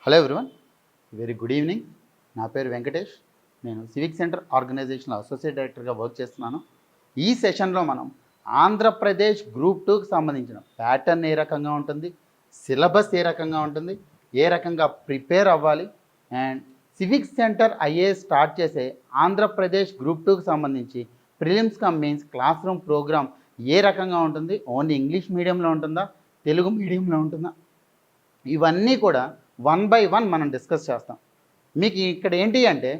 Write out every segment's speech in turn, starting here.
Hello everyone, very good evening. నా పేరు వెంకటేష్. నేను సివిక్ సెంటర్ ఆర్గనైజేషన్లో అసోసియేట్ డైరెక్టర్గా వర్క్ చేస్తున్నాను. ఈ సెషన్లో మనం ఆంధ్రప్రదేశ్ గ్రూప్ 2కి సంబంధించిన ప్యాటర్న్ ఏ రకంగా ఉంటుంది, సిలబస్ ఏ రకంగా ఉంటుంది, ఏ రకంగా ప్రిపేర్ అవ్వాలి, and civic centre IAS start చేసే ఆంధ్రప్రదేశ్ గ్రూప్ 2కి సంబంధించి prelims cum mains class room programme ఏ రకంగా ఉంటుంది, ఓన్లీ ఇంగ్లీష్ మీడియంలో ఉంటుందా, తెలుగు మీడియంలో ఉంటుందా, ఇవన్నీ కూడా వన్ బై వన్ మనం డిస్కస్ చేస్తాం. మీకు ఇక్కడ ఏంటి అంటే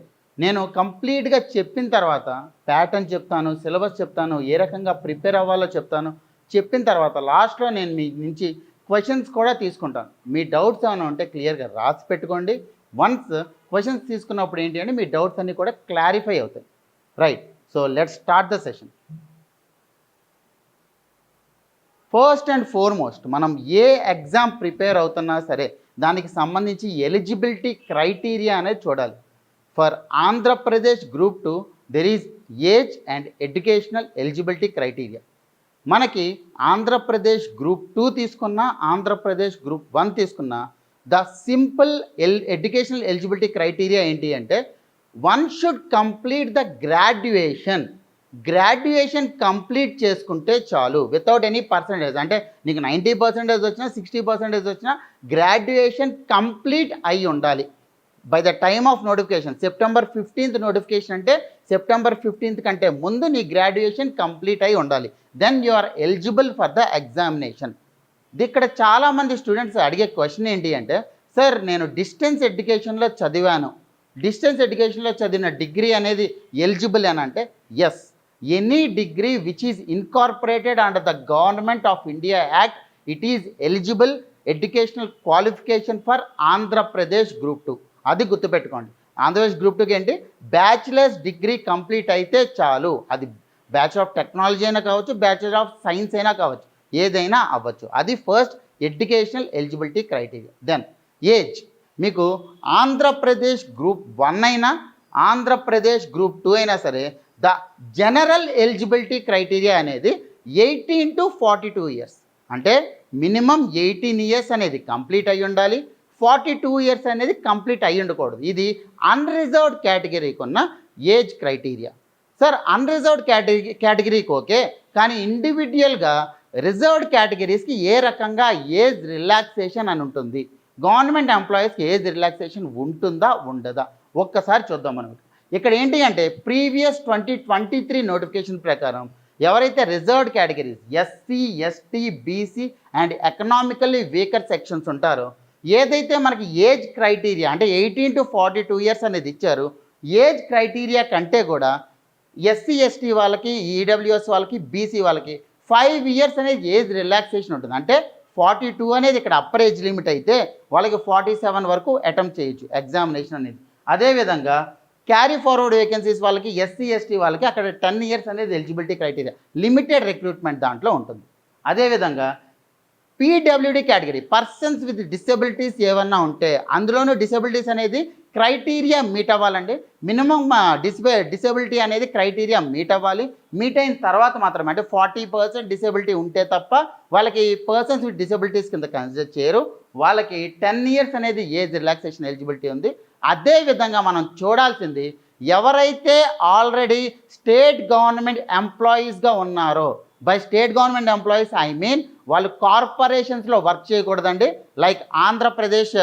నేను కంప్లీట్గా చెప్పిన తర్వాత ప్యాటర్న్ చెప్తాను, సిలబస్ చెప్తాను, ఏ రకంగా ప్రిపేర్ అవ్వాలో చెప్తాను. చెప్పిన తర్వాత లాస్ట్లో నేను మీ నుంచి క్వశ్చన్స్ కూడా తీసుకుంటాను. మీ డౌట్స్ ఏమైనా ఉంటే క్లియర్గా రాసి పెట్టుకోండి. వన్స్ క్వశ్చన్స్ తీసుకున్నప్పుడు ఏంటి అంటే మీ డౌట్స్ అన్నీ కూడా క్లారిఫై అవుతాయి. Right, so let's start the session. First and foremost మనం ఏ ఎగ్జామ్ ప్రిపేర్ అవుతున్నా సరే దానికి సంబంధించి ఎలిజిబిలిటీ క్రైటీరియా అనేది చూడాలి. For Andhra Pradesh group 2 there is age and educational eligibility criteria. మనకి ఆంధ్రప్రదేశ్ గ్రూప్ 2 తీసుకున్నా, ఆంధ్రప్రదేశ్ గ్రూప్ 1 తీసుకున్నా, the simple educational eligibility criteria ఏంటి అంటే one should complete the graduation complete చేసుకుంటే చాలు, వితౌట్ ఎనీ పర్సంటేజ్. అంటే నీకు 90% వచ్చినా 60% వచ్చినా గ్రాడ్యుయేషన్ కంప్లీట్ అయి ఉండాలి by the time of notification. September 15th notification అంటే September 15th కంటే ముందు నీ గ్రాడ్యుయేషన్ కంప్లీట్ అయి ఉండాలి. Then you are eligible for the examination. ఇక్కడ చాలామంది స్టూడెంట్స్ అడిగే క్వశ్చన్ ఏంటి అంటే, సార్ నేను డిస్టెన్స్ ఎడ్యుకేషన్లో చదివాను, డిస్టెన్స్ ఎడ్యుకేషన్లో చదివిన డిగ్రీ అనేది ఎలిజిబుల్ అని అంటే yes, any degree which is incorporated under the government of India act, it is eligible educational qualification for Andhra Pradesh group 2. అది గుర్తుపెట్టుకోండి. ఆంధ్రప్రదేశ్ గ్రూప్ 2కి ఏంటి, బ్యాచిలర్స్ డిగ్రీ కంప్లీట్ అయితే చాలు. అది బ్యాచులర్ ఆఫ్ టెక్నాలజీ అయినా కావచ్చు, బ్యాచులర్ ఆఫ్ సైన్స్ అయినా కావచ్చు, ఏదైనా అవ్వచ్చు. అది first educational eligibility criteria. Then age, మీకు ఆంధ్రప్రదేశ్ గ్రూప్ 1 అయినా ఆంధ్రప్రదేశ్ గ్రూప్ 2 అయినా సరే ద జనరల్ ఎలిజిబిలిటీ క్రైటీరియా అనేది 18 to 42 ఇయర్స్. అంటే మినిమం 18 ఇయర్స్ అనేది కంప్లీట్ అయ్యి ఉండాలి, 42 ఇయర్స్ అనేది కంప్లీట్ అయ్యి ఉండకూడదు. ఇది అన్రిజర్వ్డ్ కేటగిరీకి ఉన్న ఏజ్ క్రైటీరియా. సార్ అన్రిజర్వ్డ్ కేటగిరీకి ఓకే, కానీ ఇండివిజువల్గా రిజర్వ్డ్ కేటగిరీస్కి ఏ రకంగా ఏజ్ రిలాక్సేషన్ అని ఉంటుంది, గవర్నమెంట్ ఎంప్లాయీస్కి ఏజ్ రిలాక్సేషన్ ఉంటుందా ఉండదా ఒక్కసారి చూద్దాం. మనం ఇక్కడ ఏంటి అంటే ప్రీవియస్ 2023 నోటిఫికేషన్ ప్రకారం ఎవరైతే reserved categories SC, ST, BC and economically weaker sections ఉంటారో, ఏదైతే మనకి ఏజ్ క్రైటీరియా అంటే 18 to 42 ఇయర్స్ అనేది ఇచ్చారు, ఏజ్ క్రైటీరియా కంటే కూడా ఎస్సీ, ఎస్టీ వాళ్ళకి, ఈడబ్ల్యూఎస్ వాళ్ళకి, బీసీ వాళ్ళకి 5 ఇయర్స్ అనేది ఏజ్ రిలాక్సేషన్ ఉంటుంది. అంటే 42 అనేది ఇక్కడ అప్పర్ ఏజ్ లిమిట్ అయితే వాళ్ళకి 47 వరకు అటెంప్ట్ చేయొచ్చు ఎగ్జామినేషన్ అనేది. అదేవిధంగా క్యారీ ఫార్వర్డ్ వేకెన్సీస్ వాళ్ళకి, ఎస్సీ, ఎస్టీ వాళ్ళకి అక్కడ 10 ఇయర్స్ అనేది ఎలిజిబిలిటీ క్రైటీరియా, లిమిటెడ్ రిక్రూట్మెంట్ దాంట్లో ఉంటుంది. అదేవిధంగా PWD category persons with disabilities ఏమన్నా ఉంటే అందులోనూ డిసెబిలిటీస్ అనేది క్రైటీరియా మీట్ అవ్వాలండి. మినిమం డిసెబిలిటీ అనేది క్రైటీరియా మీట్ అవ్వాలి. మీట్ అయిన తర్వాత మాత్రమే, అంటే 40% డిసెబిలిటీ ఉంటే తప్ప వాళ్ళకి పర్సన్స్ విత్ డిసెబిలిటీస్ కింద కన్సిడర్ చేయరు. వాళ్ళకి 10 ఇయర్స్ అనేది ఏజ్ రిలాక్సేషన్ ఎలిజిబిలిటీ ఉంది. అదేవిధంగా మనం చూడాల్సింది ఎవరైతే ఆల్రెడీ స్టేట్ గవర్నమెంట్ ఎంప్లాయీస్గా ఉన్నారో, by state government employees I mean వాళ్ళు కార్పొరేషన్స్లో వర్క్ చేయకూడదండి. లైక్ ఆంధ్రప్రదేశ్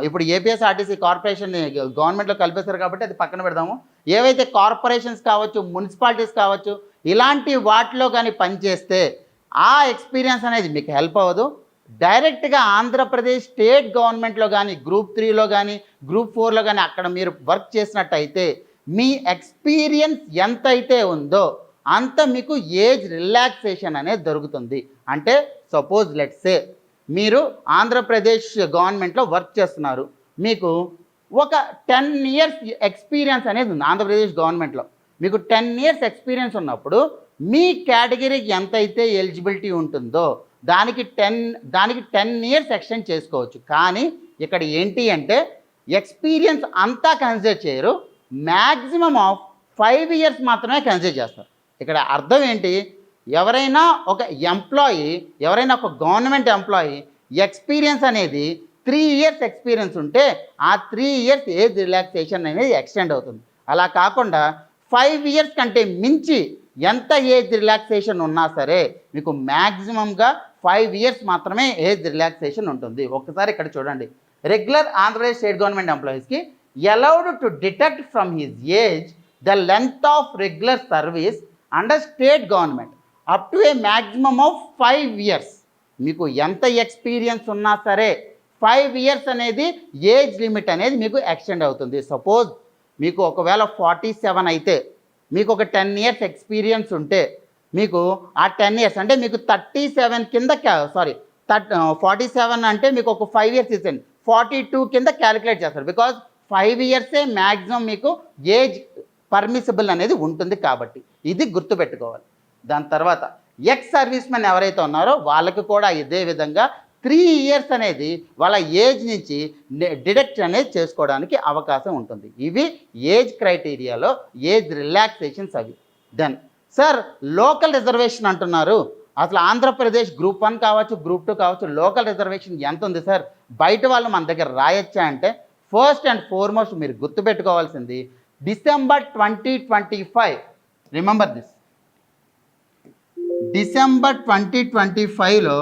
ఇప్పుడు ఏపీఎస్ఆర్టీసీ కార్పొరేషన్ని గవర్నమెంట్లో కలిపేశారు కాబట్టి అది పక్కన పెడదాము. ఏవైతే కార్పొరేషన్స్ కావచ్చు, మున్సిపాలిటీస్ కావచ్చు, ఇలాంటి వాటిలో కానీ పనిచేస్తే ఆ ఎక్స్పీరియన్స్ అనేది మీకు హెల్ప్ అవ్వదు. డైరెక్ట్గా ఆంధ్రప్రదేశ్ స్టేట్ గవర్నమెంట్లో కానీ, గ్రూప్ 3లో కానీ, గ్రూప్ 4లో కానీ అక్కడ మీరు వర్క్ చేసినట్టయితే మీ ఎక్స్పీరియన్స్ ఎంతైతే ఉందో అంత మీకు ఏజ్ రిలాక్సేషన్ అనేది దొరుకుతుంది. అంటే సపోజ్ లెట్స్ సే మీరు ఆంధ్రప్రదేశ్ గవర్నమెంట్లో వర్క్ చేస్తున్నారు, మీకు ఒక 10 ఇయర్స్ ఎక్స్పీరియన్స్ అనేది ఉంది ఆంధ్రప్రదేశ్ గవర్నమెంట్లో. మీకు 10 ఇయర్స్ ఎక్స్పీరియన్స్ ఉన్నప్పుడు మీ కేటగిరీకి ఎంతైతే ఎలిజిబిలిటీ ఉంటుందో దానికి 10 ఇయర్స్ ఎక్స్టెండ్ చేసుకోవచ్చు. కానీ ఇక్కడ ఏంటి అంటే ఎక్స్పీరియన్స్ అంతా కన్సిడర్ చేయరు, మ్యాక్సిమం ఆఫ్ 5 ఇయర్స్ మాత్రమే కన్సిడర్ చేస్తారు. ఇక్కడ అర్థం ఏంటి, ఎవరైనా ఒక గవర్నమెంట్ ఎంప్లాయీ ఎక్స్పీరియన్స్ అనేది 3 ఇయర్స్ ఎక్స్పీరియన్స్ ఉంటే ఆ 3 ఇయర్స్ ఏజ్ రిలాక్సేషన్ అనేది ఎక్స్టెండ్ అవుతుంది. అలా కాకుండా 5 ఇయర్స్ కంటే మించి ఎంత ఏజ్ రిలాక్సేషన్ ఉన్నా సరే మీకు మ్యాక్సిమంగా 5 ఇయర్స్ మాత్రమే ఏజ్ రిలాక్సేషన్ ఉంటుంది. ఒక్కసారి ఇక్కడ చూడండి, రెగ్యులర్ ఆంధ్రప్రదేశ్ స్టేట్ గవర్నమెంట్ ఎంప్లాయీస్కి allowed to detect from his age the length of regular service under state government up to A maximum of 5 years. మీకు ఎంత ఎక్స్పీరియన్స్ ఉన్నా సరే 5 ఇయర్స్ అనేది ఏజ్ లిమిట్ అనేది మీకు ఎక్స్టెండ్ అవుతుంది. సపోజ్ మీకు ఒకవేళ 47 అయితే మీకు ఒక 10 ఇయర్స్ ఎక్స్పీరియన్స్ ఉంటే మీకు ఆ 10 ఇయర్స్ అంటే మీకు 37 కింద 47 అంటే మీకు ఒక 5 ఇయర్స్ ఇచ్చండి 42 కింద క్యాలిక్యులేట్ చేస్తారు. బికాజ్ 5 ఇయర్సే మ్యాక్సిమం మీకు ఏజ్ పర్మిసిబుల్ అనేది ఉంటుంది కాబట్టి ఇది గుర్తుపెట్టుకోవాలి. దాని తర్వాత ఎక్స్ సర్వీస్ మెన్ ఎవరైతే ఉన్నారో వాళ్ళకి కూడా ఇదే విధంగా 3 ఇయర్స్ అనేది వాళ్ళ ఏజ్ నుంచి డిడక్ట్ అనేది చేసుకోవడానికి అవకాశం ఉంటుంది. ఇవి ఏజ్ క్రైటీరియాలో ఏజ్ రిలాక్సేషన్స్ అవి. దెన్ సార్ లోకల్ రిజర్వేషన్ అంటున్నారు, అసలు ఆంధ్రప్రదేశ్ గ్రూప్ 1 కావచ్చు గ్రూప్ 2 కావచ్చు లోకల్ రిజర్వేషన్ ఎంత ఉంది సార్, బయట వాళ్ళు మన దగ్గర రాయొచ్చా అంటే ఫస్ట్ అండ్ ఫార్మోస్ట్ మీరు గుర్తుపెట్టుకోవాల్సింది డిసెంబర్ 2025. రిమెంబర్ దిస్, డిసెంబర్ 2025లో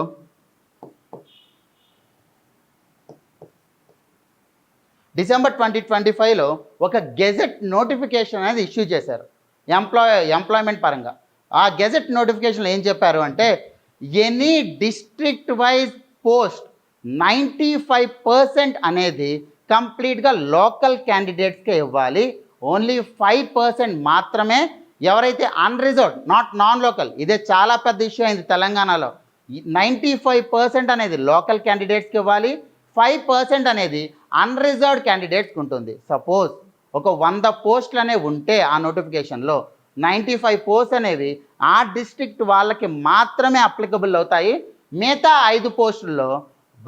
ఒక గెజెట్ నోటిఫికేషన్ అనేది ఇష్యూ చేశారు ఎంప్లాయ్మెంట్ పరంగా. ఆ గెజెట్ నోటిఫికేషన్లో ఏం చెప్పారు అంటే ఎనీ డిస్ట్రిక్ట్ వైజ్ పోస్ట్ 95% అనేది కంప్లీట్గా లోకల్ క్యాండిడేట్స్కే ఇవ్వాలి. ఓన్లీ 5% మాత్రమే ఎవరైతే అన్రిజర్వ్డ్ నాన్ లోకల్, ఇదే చాలా పెద్ద ఇష్యూ అయింది తెలంగాణలో. 95% అనేది లోకల్ క్యాండిడేట్స్కి ఇవ్వాలి, 5% అనేది అన్రిజర్వ్డ్ క్యాండిడేట్స్కి ఉంటుంది. సపోజ్ ఒక 100 పోస్టులు అనేవి ఉంటే ఆ నోటిఫికేషన్లో 95 పోస్ట్ అనేవి ఆ డిస్ట్రిక్ట్ వాళ్ళకి మాత్రమే అప్లికబుల్ అవుతాయి. మిగతా 5 పోస్టుల్లో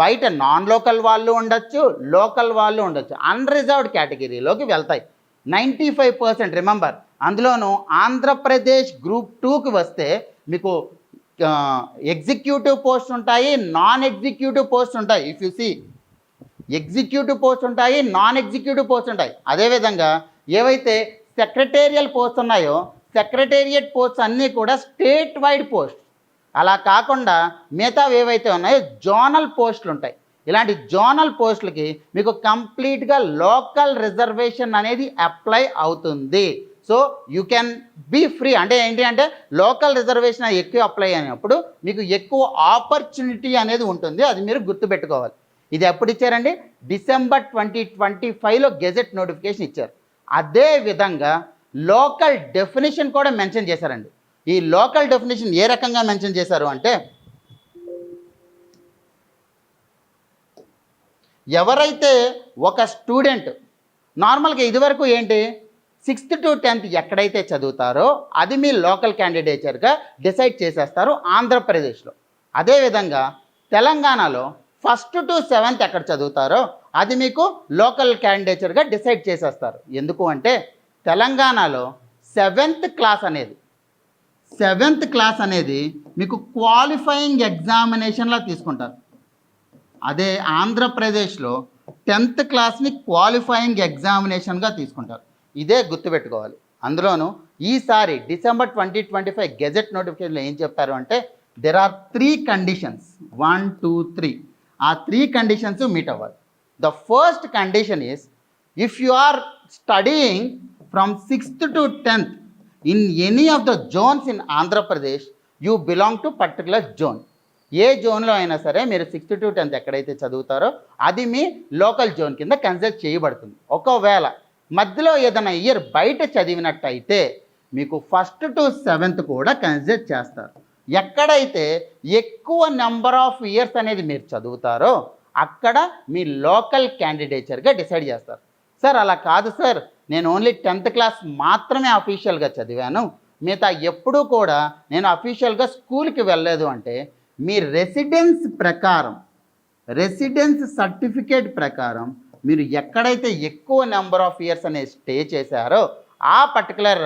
బయట నాన్ లోకల్ వాళ్ళు ఉండొచ్చు, లోకల్ వాళ్ళు ఉండొచ్చు, అన్రిజర్వ్డ్ కేటగిరీలోకి వెళ్తాయి. 95% రిమెంబర్. అందులోనూ ఆంధ్రప్రదేశ్ గ్రూప్ 2కి వస్తే మీకు ఎగ్జిక్యూటివ్ పోస్ట్ ఉంటాయి, నాన్ ఎగ్జిక్యూటివ్ పోస్ట్ ఉంటాయి. If you see executive post ఉంటాయి, నాన్ ఎగ్జిక్యూటివ్ పోస్ట్ ఉంటాయి. అదేవిధంగా ఏవైతే సెక్రటేరియల్ పోస్ట్ ఉన్నాయో సెక్రటేరియట్ పోస్ట్ అన్నీ కూడా స్టేట్ వైడ్ పోస్ట్. అలా కాకుండా మిగతావి ఏవైతే ఉన్నాయో జోనల్ పోస్టులు ఉంటాయి. ఇలాంటి జోనల్ పోస్టులకి మీకు కంప్లీట్గా లోకల్ రిజర్వేషన్ అనేది అప్లై అవుతుంది. So you can be free. అంటే ఏంటి అంటే లోకల్ రిజర్వేషన్ ఎక్కువ అప్లై అయినప్పుడు మీకు ఎక్కువ ఆపర్చునిటీ అనేది ఉంటుంది. అది మీరు గుర్తుపెట్టుకోవాలి. ఇది ఎప్పుడు ఇచ్చారండి? డిసెంబర్ 2025లో గెజెట్ నోటిఫికేషన్ ఇచ్చారు. అదే విధంగా లోకల్ డెఫినేషన్ కూడా మెన్షన్ చేశారండి. ఈ లోకల్ డెఫినేషన్ ఏ రకంగా మెన్షన్ చేశారు అంటే ఎవరైతే ఒక స్టూడెంట్ నార్మల్గా ఇదివరకు ఏంటి 6th to 10th ఎక్కడైతే చదువుతారో అది మీ లోకల్ క్యాండిడేచర్గా డిసైడ్ చేసేస్తారు ఆంధ్రప్రదేశ్లో. అదేవిధంగా తెలంగాణలో 1st to 7th ఎక్కడ చదువుతారో అది మీకు లోకల్ క్యాండిడేచర్గా డిసైడ్ చేసేస్తారు. ఎందుకు అంటే తెలంగాణలో 7th క్లాస్ అనేది మీకు క్వాలిఫైయింగ్ ఎగ్జామినేషన్లా తీసుకుంటారు. అదే ఆంధ్రప్రదేశ్లో 10th క్లాస్ని క్వాలిఫైయింగ్ ఎగ్జామినేషన్గా తీసుకుంటారు. ఇదే గుర్తుపెట్టుకోవాలి. అందులోనూ ఈసారి డిసెంబర్ 2025 గెజెట్ నోటిఫికేషన్లో ఏం చెప్పారు అంటే దెర్ ఆర్ 3 కండిషన్స్ 1 2 3. ఆ 3 కండిషన్స్ మీట్ అవ్వాలి. The first condition is if you are studying from 6th to 10th in any of the zones in Andhra Pradesh you belong to particular zone. ఏ జోన్లో అయినా సరే మీరు 6th to 10th ఎక్కడైతే చదువుతారో అది మీ లోకల్ జోన్ కింద కన్సిడర్ చేయబడుతుంది. ఒకవేళ మధ్యలో ఏదైనా ఇయర్ బయట చదివినట్టయితే మీకు 1st to 7th కూడా కన్సిడర్ చేస్తారు. ఎక్కడైతే ఎక్కువ నెంబర్ ఆఫ్ ఇయర్స్ అనేది మీరు చదువుతారో అక్కడ మీ లోకల్ క్యాండిడేచర్గా డిసైడ్ చేస్తారు. సార్ అలా కాదు సార్, నేను ఓన్లీ 10th క్లాస్ మాత్రమే అఫీషియల్గా చదివాను, మిగతా ఎప్పుడూ కూడా నేను అఫీషియల్గా స్కూల్కి వెళ్ళలేదు అంటే మీ రెసిడెన్స్ సర్టిఫికేట్ ప్రకారం మీరు ఎక్కడైతే ఎక్కువ నెంబర్ ఆఫ్ ఇయర్స్ అనేది స్టే చేశారో ఆ పర్టికులర్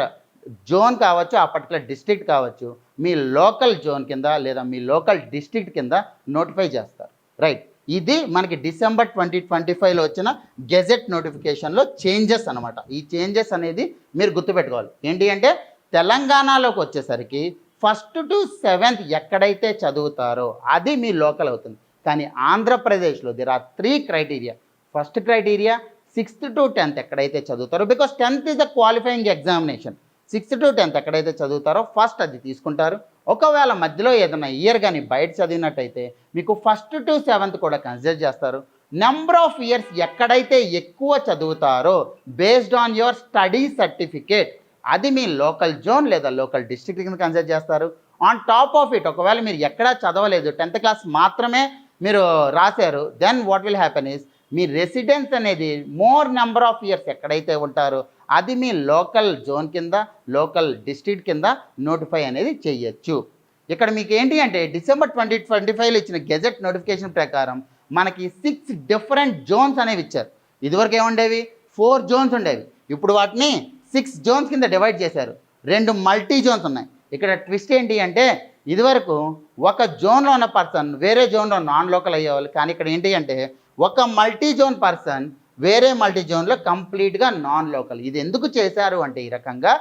జోన్ కావచ్చు, ఆ పర్టికులర్ డిస్ట్రిక్ట్ కావచ్చు, మీ లోకల్ జోన్ కింద లేదా మీ లోకల్ డిస్ట్రిక్ట్ కింద నోటిఫై చేస్తారు. రైట్. ఇది మనకి డిసెంబర్ 2025లో వచ్చిన గెజెట్ నోటిఫికేషన్లో చేంజెస్ అనమాట. ఈ చేంజెస్ అనేది మీరు గుర్తుపెట్టుకోవాలి. ఏంటి అంటే తెలంగాణలోకి వచ్చేసరికి 1st to 7th ఎక్కడైతే చదువుతారో అది మీ లోకల్ అవుతుంది. కానీ ఆంధ్రప్రదేశ్లో there are 3 criteria. First criteria 6th to 10th ఎక్కడైతే చదువుతారో, because 10th is the qualifying examination. 6th to 10th ఎక్కడైతే చదువుతారో ఫస్ట్ అది తీసుకుంటారు. ఒకవేళ మధ్యలో ఏదైనా ఇయర్ కానీ బయట చదివినట్టయితే మీకు 1st to 7th కూడా కన్సిడర్ చేస్తారు. నెంబర్ ఆఫ్ ఇయర్స్ ఎక్కడైతే ఎక్కువ చదువుతారో based on your study certificate అది మీ లోకల్ జోన్ లేదా లోకల్ డిస్ట్రిక్ట్ కింద కన్సిడర్ చేస్తారు. ఆన్ టాప్ ఆఫ్ ఇట్ ఒకవేళ మీరు ఎక్కడా చదవలేదు, 10th క్లాస్ మాత్రమే మీరు రాశారు, then what will happen is మీ రెసిడెన్స్ అనేది మోర్ నెంబర్ ఆఫ్ ఇయర్స్ ఎక్కడైతే ఉంటారో అది మీ లోకల్ జోన్ కింద లోకల్ డిస్ట్రిక్ట్ కింద నోటిఫై అనేది చేయొచ్చు. ఇక్కడ మీకు ఏంటి అంటే డిసెంబర్ 2025లో ఇచ్చిన గెజెట్ నోటిఫికేషన్ ప్రకారం మనకి 6 డిఫరెంట్ జోన్స్ అనేవి ఇచ్చారు. ఇదివరకు ఏముండేవి 4 జోన్స్ ఉండేవి, ఇప్పుడు వాటిని 6 జోన్స్ కింద డివైడ్ చేశారు. 2 మల్టీ జోన్స్ ఉన్నాయి. ఇక్కడ ట్విస్ట్ ఏంటి అంటే ఇదివరకు ఒక జోన్లో ఉన్న పర్సన్ వేరే జోన్లో నాన్ లోకల్ అయ్యేవాళ్ళు, కానీ ఇక్కడ ఏంటి అంటే ఒక మల్టీ జోన్ పర్సన్ వేరే మల్టీ జోన్లో కంప్లీట్గా నాన్ లోకల్. ఇది ఎందుకు చేశారు అంటే ఈ రకంగా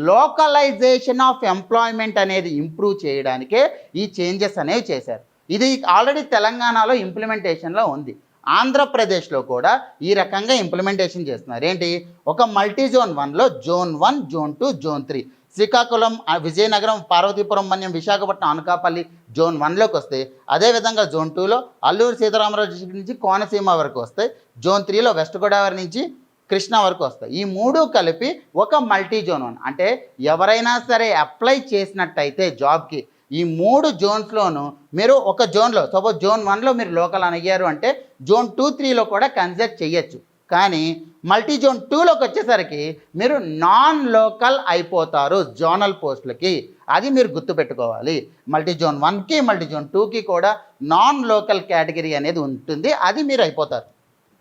లోకలైజేషన్ ఆఫ్ ఎంప్లాయ్మెంట్ అనేది ఇంప్రూవ్ చేయడానికే ఈ చేంజెస్ అనేవి చేశారు. ఇది ఆల్రెడీ తెలంగాణలో ఇంప్లిమెంటేషన్లో ఉంది. ఆంధ్రప్రదేశ్లో కూడా ఈ రకంగా ఇంప్లిమెంటేషన్ చేస్తున్నారు. ఏంటి, ఒక మల్టీ జోన్ 1లో zone 1, zone 2, zone 3 Srikakulam, Vizianagaram, Parvathipuram, Manyam, Visakhapatnam, Anakapalli zone 1లోకి వస్తాయి. అదేవిధంగా జోన్ 2లో అల్లూరు సీతారామరాజు డిస్ట్రిక్ట్ నుంచి కోనసీమ వరకు వస్తాయి. జోన్ 3లో వెస్ట్ గోదావరి నుంచి కృష్ణా వరకు వస్తాయి. ఈ 3 కలిపి ఒక మల్టీ జోన్ 1. అంటే ఎవరైనా సరే అప్లై చేసినట్టయితే జాబ్కి ఈ 3 జోన్స్లోనూ మీరు ఒక జోన్లో సపోజ్ జోన్ 1లో మీరు లోకల్ అని అయ్యారు అంటే జోన్ 2, 3లో కూడా కన్సిడర్ చేయొచ్చు. కానీ మల్టీ జోన్ 2లోకి వచ్చేసరికి మీరు నాన్ లోకల్ అయిపోతారు జోనల్ పోస్టులకి. అది మీరు గుర్తుపెట్టుకోవాలి. మల్టీ జోన్ 1కి మల్టీ జోన్ 2కి కూడా నాన్ లోకల్ కేటగిరీ అనేది ఉంటుంది, అది మీరు అయిపోతారు.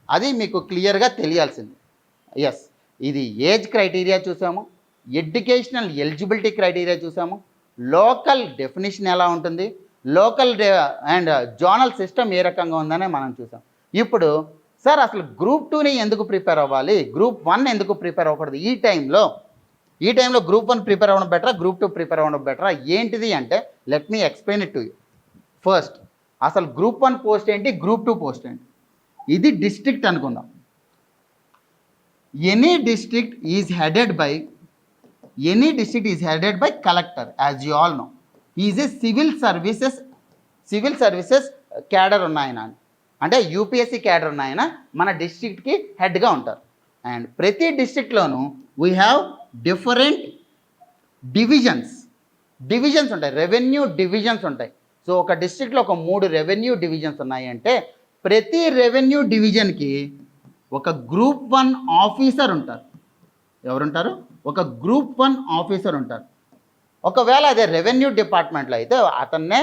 అది మీకు క్లియర్గా తెలియాల్సింది. ఎస్, ఇది ఏజ్ క్రైటీరియా చూసాము, ఎడ్యుకేషనల్ ఎలిజిబిలిటీ క్రైటీరియా చూసాము, లోకల్ డెఫినేషన్ ఎలా ఉంటుంది, లోకల్ అండ్ జోనల్ సిస్టమ్ ఏ రకంగా ఉందనే మనం చూసాం. ఇప్పుడు సార్ అసలు గ్రూప్ 2ని ఎందుకు ప్రిపేర్ అవ్వాలి, గ్రూప్ 1 ఎందుకు ప్రిపేర్ అవ్వకూడదు, ఈ టైంలో గ్రూప్ 1 ప్రిపేర్ అవ్వడం బెటరా, గ్రూప్ 2 ప్రిపేర్ అవ్వడం బెటరా ఏంటిది అంటే let me explain it to you. First అసలు గ్రూప్ 1 పోస్ట్ ఏంటి, గ్రూప్ 2 పోస్ట్ ఏంటి. ఇది డిస్ట్రిక్ట్ అనుకుందాం. Any district is headed by collector, as you all know. Is a civil services cadre ఉన్నాయన, అంటే యూపీఎస్సీ క్యాడర్ ఉన్నాయన మన డిస్ట్రిక్ట్కి హెడ్గా ఉంటారు. అండ్ ప్రతి డిస్ట్రిక్ట్లోనూ వీ హ్యావ్ డిఫరెంట్ డివిజన్స్ ఉంటాయి, రెవెన్యూ డివిజన్స్ ఉంటాయి. సో ఒక డిస్ట్రిక్ట్లో ఒక 3 రెవెన్యూ డివిజన్స్ ఉన్నాయి అంటే ప్రతి రెవెన్యూ డివిజన్కి ఒక గ్రూప్ 1 ఆఫీసర్ ఉంటారు. ఎవరుంటారు, ఒక గ్రూప్ 1 ఆఫీసర్ ఉంటారు. ఒకవేళ అదే రెవెన్యూ డిపార్ట్మెంట్లో అయితే అతన్నే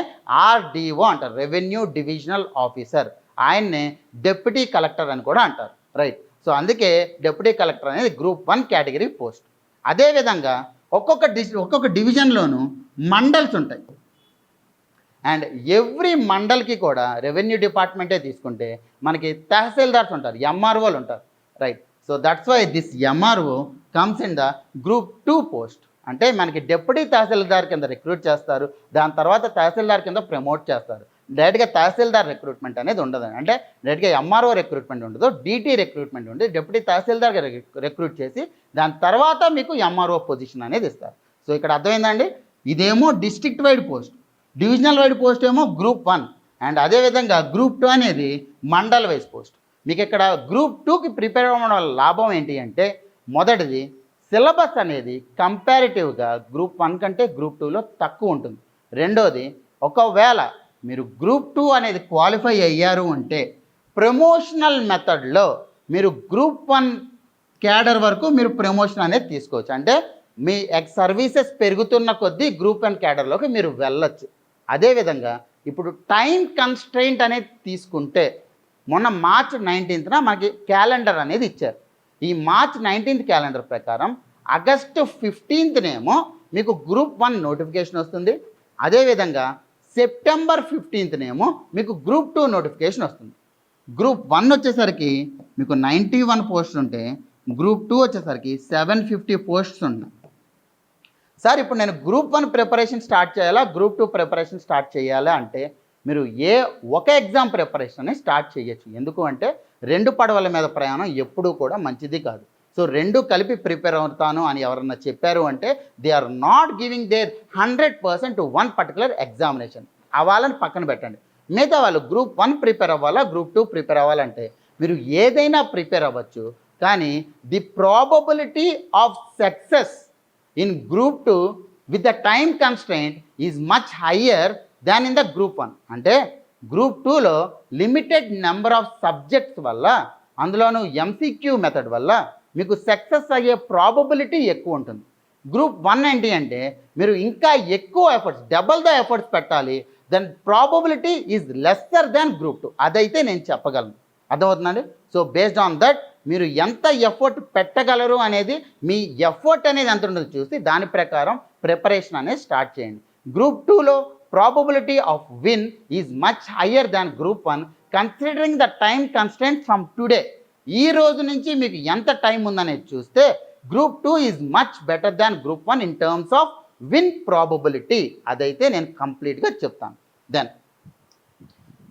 ఆర్డీఓ అంటారు, రెవెన్యూ డివిజనల్ ఆఫీసర్. ఆయన్నే డెప్యూటీ కలెక్టర్ అని కూడా అంటారు, రైట్. సో అందుకే డెప్యూటీ కలెక్టర్ అనేది గ్రూప్ 1 కేటగిరీ పోస్ట్. అదేవిధంగా ఒక్కొక్క డివిజన్లోనూ మండల్స్ ఉంటాయి. అండ్ ఎవ్రీ మండల్కి కూడా రెవెన్యూ డిపార్ట్మెంటే తీసుకుంటే మనకి తహసీల్దార్స్ ఉంటారు, ఎంఆర్ఓలు ఉంటారు, right. So that's why this MRO comes in the group 2 post. అంటే మనకి డెప్యూటీ తహసీల్దార్ కింద రిక్రూట్ చేస్తారు, దాని తర్వాత తహసీల్దార్ కింద ప్రమోట్ చేస్తారు. డైరెక్ట్గా తహసీల్దార్ రిక్రూట్మెంట్ అనేది ఉండదు, అంటే డైరెక్ట్గా ఎంఆర్ఓ రిక్రూట్మెంట్ ఉండదు, డీటీ రిక్రూట్మెంట్ ఉండదు. డెప్యూటీ తహసీల్దార్గా రిక్రూట్ చేసి దాని తర్వాత మీకు ఎంఆర్ఓ పొజిషన్ అనేది ఇస్తారు. సో ఇక్కడ అర్థమైందండి. ఇదేమో district wide post, divisional wide post ఏమో గ్రూప్ 1, అండ్ అదేవిధంగా గ్రూప్ 2 అనేది మండల్ వైజ్ పోస్ట్. మీకు ఇక్కడ గ్రూప్ 2కి ప్రిపేర్ అవ్వడం వల్ల లాభం ఏంటి అంటే మొదటిది సిలబస్ అనేది కంపారిటివ్గా గ్రూప్ 1 కంటే గ్రూప్ 2లో తక్కువ ఉంటుంది. రెండోది ఒకవేళ మీరు గ్రూప్ 2 అనేది క్వాలిఫై అయ్యారు అంటే ప్రమోషనల్ మెథడ్లో మీరు గ్రూప్ 1 క్యాడర్ వరకు మీరు ప్రమోషన్ అనేది తీసుకోవచ్చు. అంటే మీ సర్వీసెస్ పెరుగుతున్న కొద్దీ గ్రూప్ 1 క్యాడర్లోకి మీరు వెళ్ళొచ్చు. అదేవిధంగా ఇప్పుడు టైం కన్స్ట్రెయింట్ అనేది తీసుకుంటే మొన్న మార్చ్ 19న మనకి క్యాలెండర్ అనేది ఇచ్చారు. ఈ మార్చ్ 19th క్యాలెండర్ ప్రకారం ఆగస్టు 15th మీకు గ్రూప్ 1 నోటిఫికేషన్ వస్తుంది. అదేవిధంగా సెప్టెంబర్ 15th మీకు గ్రూప్ 2 నోటిఫికేషన్ వస్తుంది. గ్రూప్ 1 వచ్చేసరికి మీకు 91 పోస్టులు ఉంటే గ్రూప్ 2 వచ్చేసరికి 750 పోస్ట్స్ ఉన్నాయి. సార్ ఇప్పుడు నేను గ్రూప్ 1 ప్రిపరేషన్ స్టార్ట్ చేయాలా, గ్రూప్ 2 ప్రిపరేషన్ స్టార్ట్ చేయాలా అంటే మీరు ఒక ఎగ్జామ్ ప్రిపరేషన్ అని స్టార్ట్ చేయొచ్చు. ఎందుకు అంటే 2 పడవల మీద ప్రయాణం ఎప్పుడూ కూడా మంచిది కాదు. సో 2 కలిపి ప్రిపేర్ అవుతాను అని ఎవరన్నా చెప్పారు అంటే they are not giving their 100% to one particular examination. అవ్వాలని పక్కన పెట్టండి. మిగతా వాళ్ళు గ్రూప్ 1 ప్రిపేర్ అవ్వాలా, గ్రూప్ 2 ప్రిపేర్ అవ్వాలంటే మీరు ఏదైనా ప్రిపేర్ అవ్వచ్చు. కానీ the probability of success in group 2 with the time constraint is much higher than in the group 1. అంటే గ్రూప్ 2లో లిమిటెడ్ నెంబర్ ఆఫ్ సబ్జెక్ట్స్ వల్ల, అందులోనూ ఎంసీక్యూ మెథడ్ వల్ల మీకు సక్సెస్ అయ్యే ప్రాబబిలిటీ ఎక్కువ ఉంటుంది. గ్రూప్ 1 ఏంటి అంటే మీరు ఇంకా ఎక్కువ ఎఫర్ట్స్, డబల్ ద ఎఫర్ట్స్ పెట్టాలి. Then probability is lesser than group 2. అదైతే నేను చెప్పగలను. అర్థమవుతుందండి? సో బేస్డ్ ఆన్ దట్ మీరు ఎంత ఎఫర్ట్ పెట్టగలరు అనేది, మీ ఎఫర్ట్ అనేది ఎంత ఉండదు చూసి దాని ప్రకారం ప్రిపరేషన్ అనేది స్టార్ట్ చేయండి. గ్రూప్ 2లో probability of win is much higher than group 1 considering the time constant from today. ఈ రోజు నుంచి మీకు ఎంత టైం ఉందనేది చూస్తే group 2 is much better than group 1 in terms of win probability. అదైతే నేను కంప్లీట్గా చెప్తాను. దెన్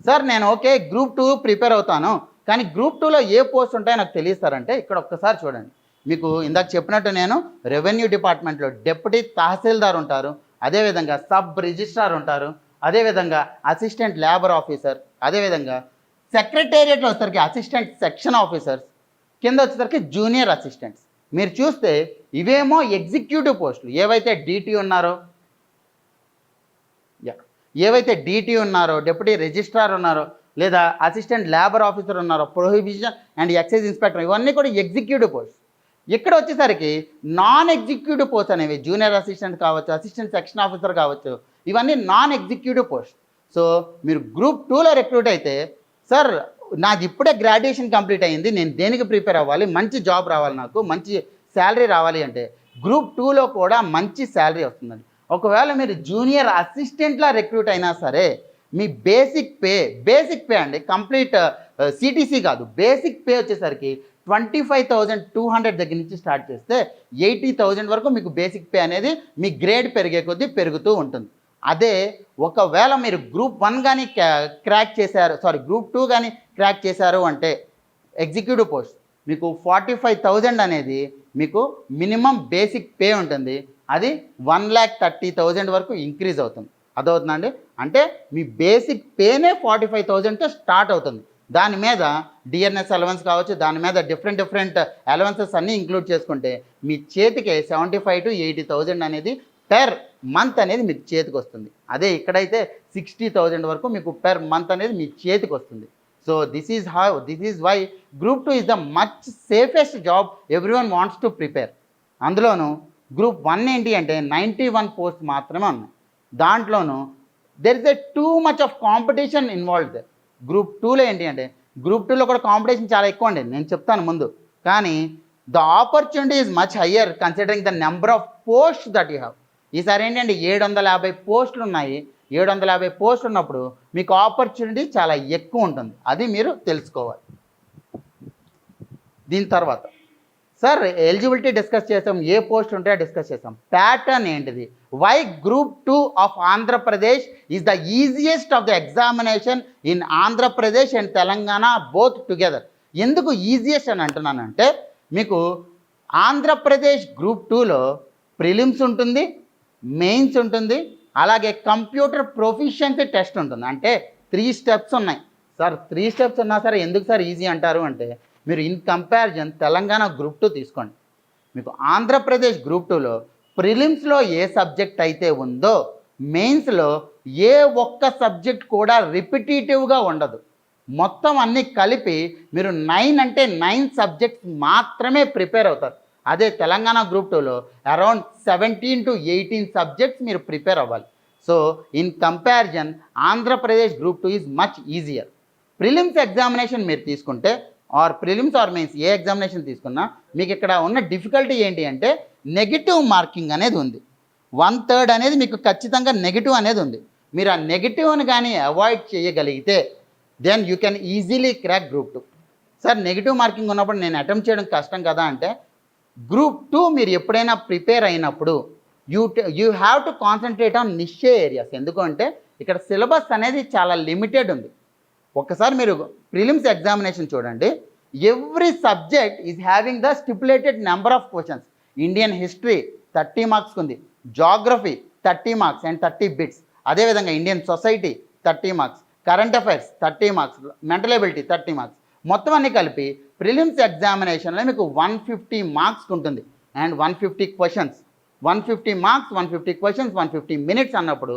సార్ నేను ఓకే గ్రూప్ 2 ప్రిపేర్ అవుతాను, కానీ గ్రూప్ 2లో ఏ పోస్ట్ ఉంటాయో నాకు తెలియస్తారంటే ఇక్కడ ఒక్కసారి చూడండి. మీకు ఇందాక చెప్పినట్టు నేను రెవెన్యూ డిపార్ట్మెంట్లో డెప్యూటీ తహసీల్దార్ ఉంటారు, అదేవిధంగా సబ్ రిజిస్ట్రార్ ఉంటారు, అదేవిధంగా అసిస్టెంట్ లేబర్ ఆఫీసర్, అదేవిధంగా సెక్రటేరియట్లో వచ్చేసరికి అసిస్టెంట్ సెక్షన్ ఆఫీసర్స్, కింద వచ్చేసరికి జూనియర్ అసిస్టెంట్స్. మీరు చూస్తే ఇవేమో ఎగ్జిక్యూటివ్ పోస్టులు. ఏవైతే డీటీ ఉన్నారో, డెప్యూటీ రిజిస్ట్రార్ ఉన్నారో, లేదా అసిస్టెంట్ లేబర్ ఆఫీసర్ ఉన్నారో, ప్రొహిబిషన్ అండ్ ఎక్సైజ్ ఇన్స్పెక్టర్, ఇవన్నీ కూడా ఎగ్జిక్యూటివ్ పోస్ట్. ఇక్కడ వచ్చేసరికి నాన్ ఎగ్జిక్యూటివ్ పోస్ట్ అనేవి జూనియర్ అసిస్టెంట్ కావచ్చు, అసిస్టెంట్ సెక్షన్ ఆఫీసర్ కావచ్చు, ఇవన్నీ నాన్ ఎగ్జిక్యూటివ్ పోస్ట్. సో మీరు గ్రూప్ 2లో రిక్రూట్ అయితే సార్ నాది ఇప్పుడే గ్రాడ్యుయేషన్ కంప్లీట్ అయ్యింది, నేను దేనికి ప్రిపేర్ అవ్వాలి, మంచి జాబ్ రావాలి, నాకు మంచి శాలరీ రావాలి అంటే గ్రూప్ 2లో కూడా మంచి శాలరీ వస్తుందండి. ఒకవేళ మీరు జూనియర్ అసిస్టెంట్లా రిక్రూట్ అయినా సరే మీ బేసిక్ పే అండి, కంప్లీట్ సిటీసీ కాదు, బేసిక్ పే వచ్చేసరికి 25,200 దగ్గర నుంచి స్టార్ట్ చేస్తే 80,000 వరకు మీకు బేసిక్ పే అనేది మీ గ్రేడ్ పెరిగే కొద్దీ పెరుగుతూ ఉంటుంది. అదే ఒకవేళ మీరు గ్రూప్ 1 కానీ గ్రూప్ 2 కానీ క్రాక్ చేశారు అంటే ఎగ్జిక్యూటివ్ పోస్ట్ మీకు 45,000 అనేది మీకు మినిమం బేసిక్ పే ఉంటుంది. అది 1,30,000 వరకు ఇంక్రీజ్ అవుతుంది. అదవుతుందండి. అంటే మీ బేసిక్ పేనే 45,000తో స్టార్ట్ అవుతుంది. దాని మీద డిఎన్ఎస్ అలవెన్స్ కావచ్చు, దాని మీద డిఫరెంట్ అలవెన్సెస్ అన్నీ ఇంక్లూడ్ చేసుకుంటే మీ చేతికి 75,000 to 80,000 అనేది పెర్ మంత్ అనేది మీకు చేతికి వస్తుంది. అదే ఇక్కడైతే 60,000 వరకు మీకు పెర్ మంత్ అనేది మీ చేతికి వస్తుంది. So this is why group 2 is the much safest job everyone wants to prepare. అందులోనూ గ్రూప్ 1 ఏంటి అంటే 91 పోస్ట్ మాత్రమే ఉన్నాయి. దాంట్లోనూ there is too much of competition involved. Group 2లో ఏంటి అంటే గ్రూప్ 2లో కూడా కాంపిటీషన్ చాలా ఎక్కువ అండి, నేను చెప్తాను ముందు. కానీ the opportunity is much higher considering the number of post that you have. ఈసారి ఏంటంటే 750 పోస్టులు ఉన్నాయి. 750 పోస్టులు ఉన్నప్పుడు మీకు ఆపర్చునిటీ చాలా ఎక్కువ ఉంటుంది. అది మీరు తెలుసుకోవాలి. దీని తర్వాత సార్ ఎలిజిబిలిటీ డిస్కస్ చేసాం, ఏ పోస్ట్ ఉంటే డిస్కస్ చేసాం. ప్యాటర్న్ ఏంటిది? Why group 2 of Andhra Pradesh is the easiest of the examination in Andhra Pradesh and Telangana both together. ఎందుకు ఈజియెస్ట్ అని అంటున్నానంటే మీకు ఆంధ్రప్రదేశ్ గ్రూప్ 2లో ప్రిలిమ్స్ ఉంటుంది, మెయిన్స్ ఉంటుంది, అలాగే కంప్యూటర్ ప్రొఫిషియన్సీ టెస్ట్ ఉంటుంది. అంటే 3 స్టెప్స్ ఉన్నాయి. సార్ 3 స్టెప్స్ ఉన్నా సరే ఎందుకు సార్ ఈజీ అంటారు అంటే మీరు ఇన్ కంపారిజన్ తెలంగాణ గ్రూప్ 2 తీసుకోండి. మీకు ఆంధ్రప్రదేశ్ గ్రూప్ 2లో ప్రిలిమ్స్లో ఏ సబ్జెక్ట్ అయితే ఉందో మెయిన్స్లో ఏ ఒక్క సబ్జెక్ట్ కూడా రిపిటేటివ్గా ఉండదు. మొత్తం అన్నీ కలిపి మీరు 9 సబ్జెక్ట్స్ మాత్రమే ప్రిపేర్ అవుతారు. అదే తెలంగాణ గ్రూప్ 2లో అరౌండ్ 17 to 18 సబ్జెక్ట్స్ మీరు ప్రిపేర్ అవ్వాలి. So in comparison Andhra Pradesh group 2 is much easier. Prelims examination మీరు తీసుకుంటే ప్రిలిమ్స్ ఆర్ మెయిన్స్ ఏ ఎగ్జామినేషన్ తీసుకున్నా మీకు ఇక్కడ ఉన్న డిఫికల్టీ ఏంటి అంటే నెగిటివ్ మార్కింగ్ అనేది ఉంది. 1/3 అనేది మీకు ఖచ్చితంగా నెగిటివ్ అనేది ఉంది. మీరు ఆ నెగిటివ్ని కానీ అవాయిడ్ చేయగలిగితే then you can easily crack group 2. Sir negative marking ఉన్నప్పుడు నేను అటెంప్ట్ చేయడం కష్టం కదా అంటే, గ్రూప్ 2 మీరు ఎప్పుడైనా ప్రిపేర్ అయినప్పుడు you have to concentrate on నిషే areas. ఎందుకంటే ఇక్కడ సిలబస్ అనేది చాలా లిమిటెడ్ ఉంది. ఒక్కసారి మీరు ప్రిలిమ్స్ ఎగ్జామినేషన్ చూడండి, every subject is having the stipulated number of questions. Indian history 30 marks ఉంది, జాగ్రఫీ 30 మార్క్స్ అండ్ 30 బిట్స్. అదేవిధంగా Indian society 30 marks, current affairs 30 marks, mental ability 30 marks. మొత్తం అన్ని కలిపి ప్రిలిమ్స్ ఎగ్జామినేషన్లో మీకు 150 మార్క్స్ ఉంటుంది and 150 questions. 150 marks, 150 questions, 150 minutes అన్నప్పుడు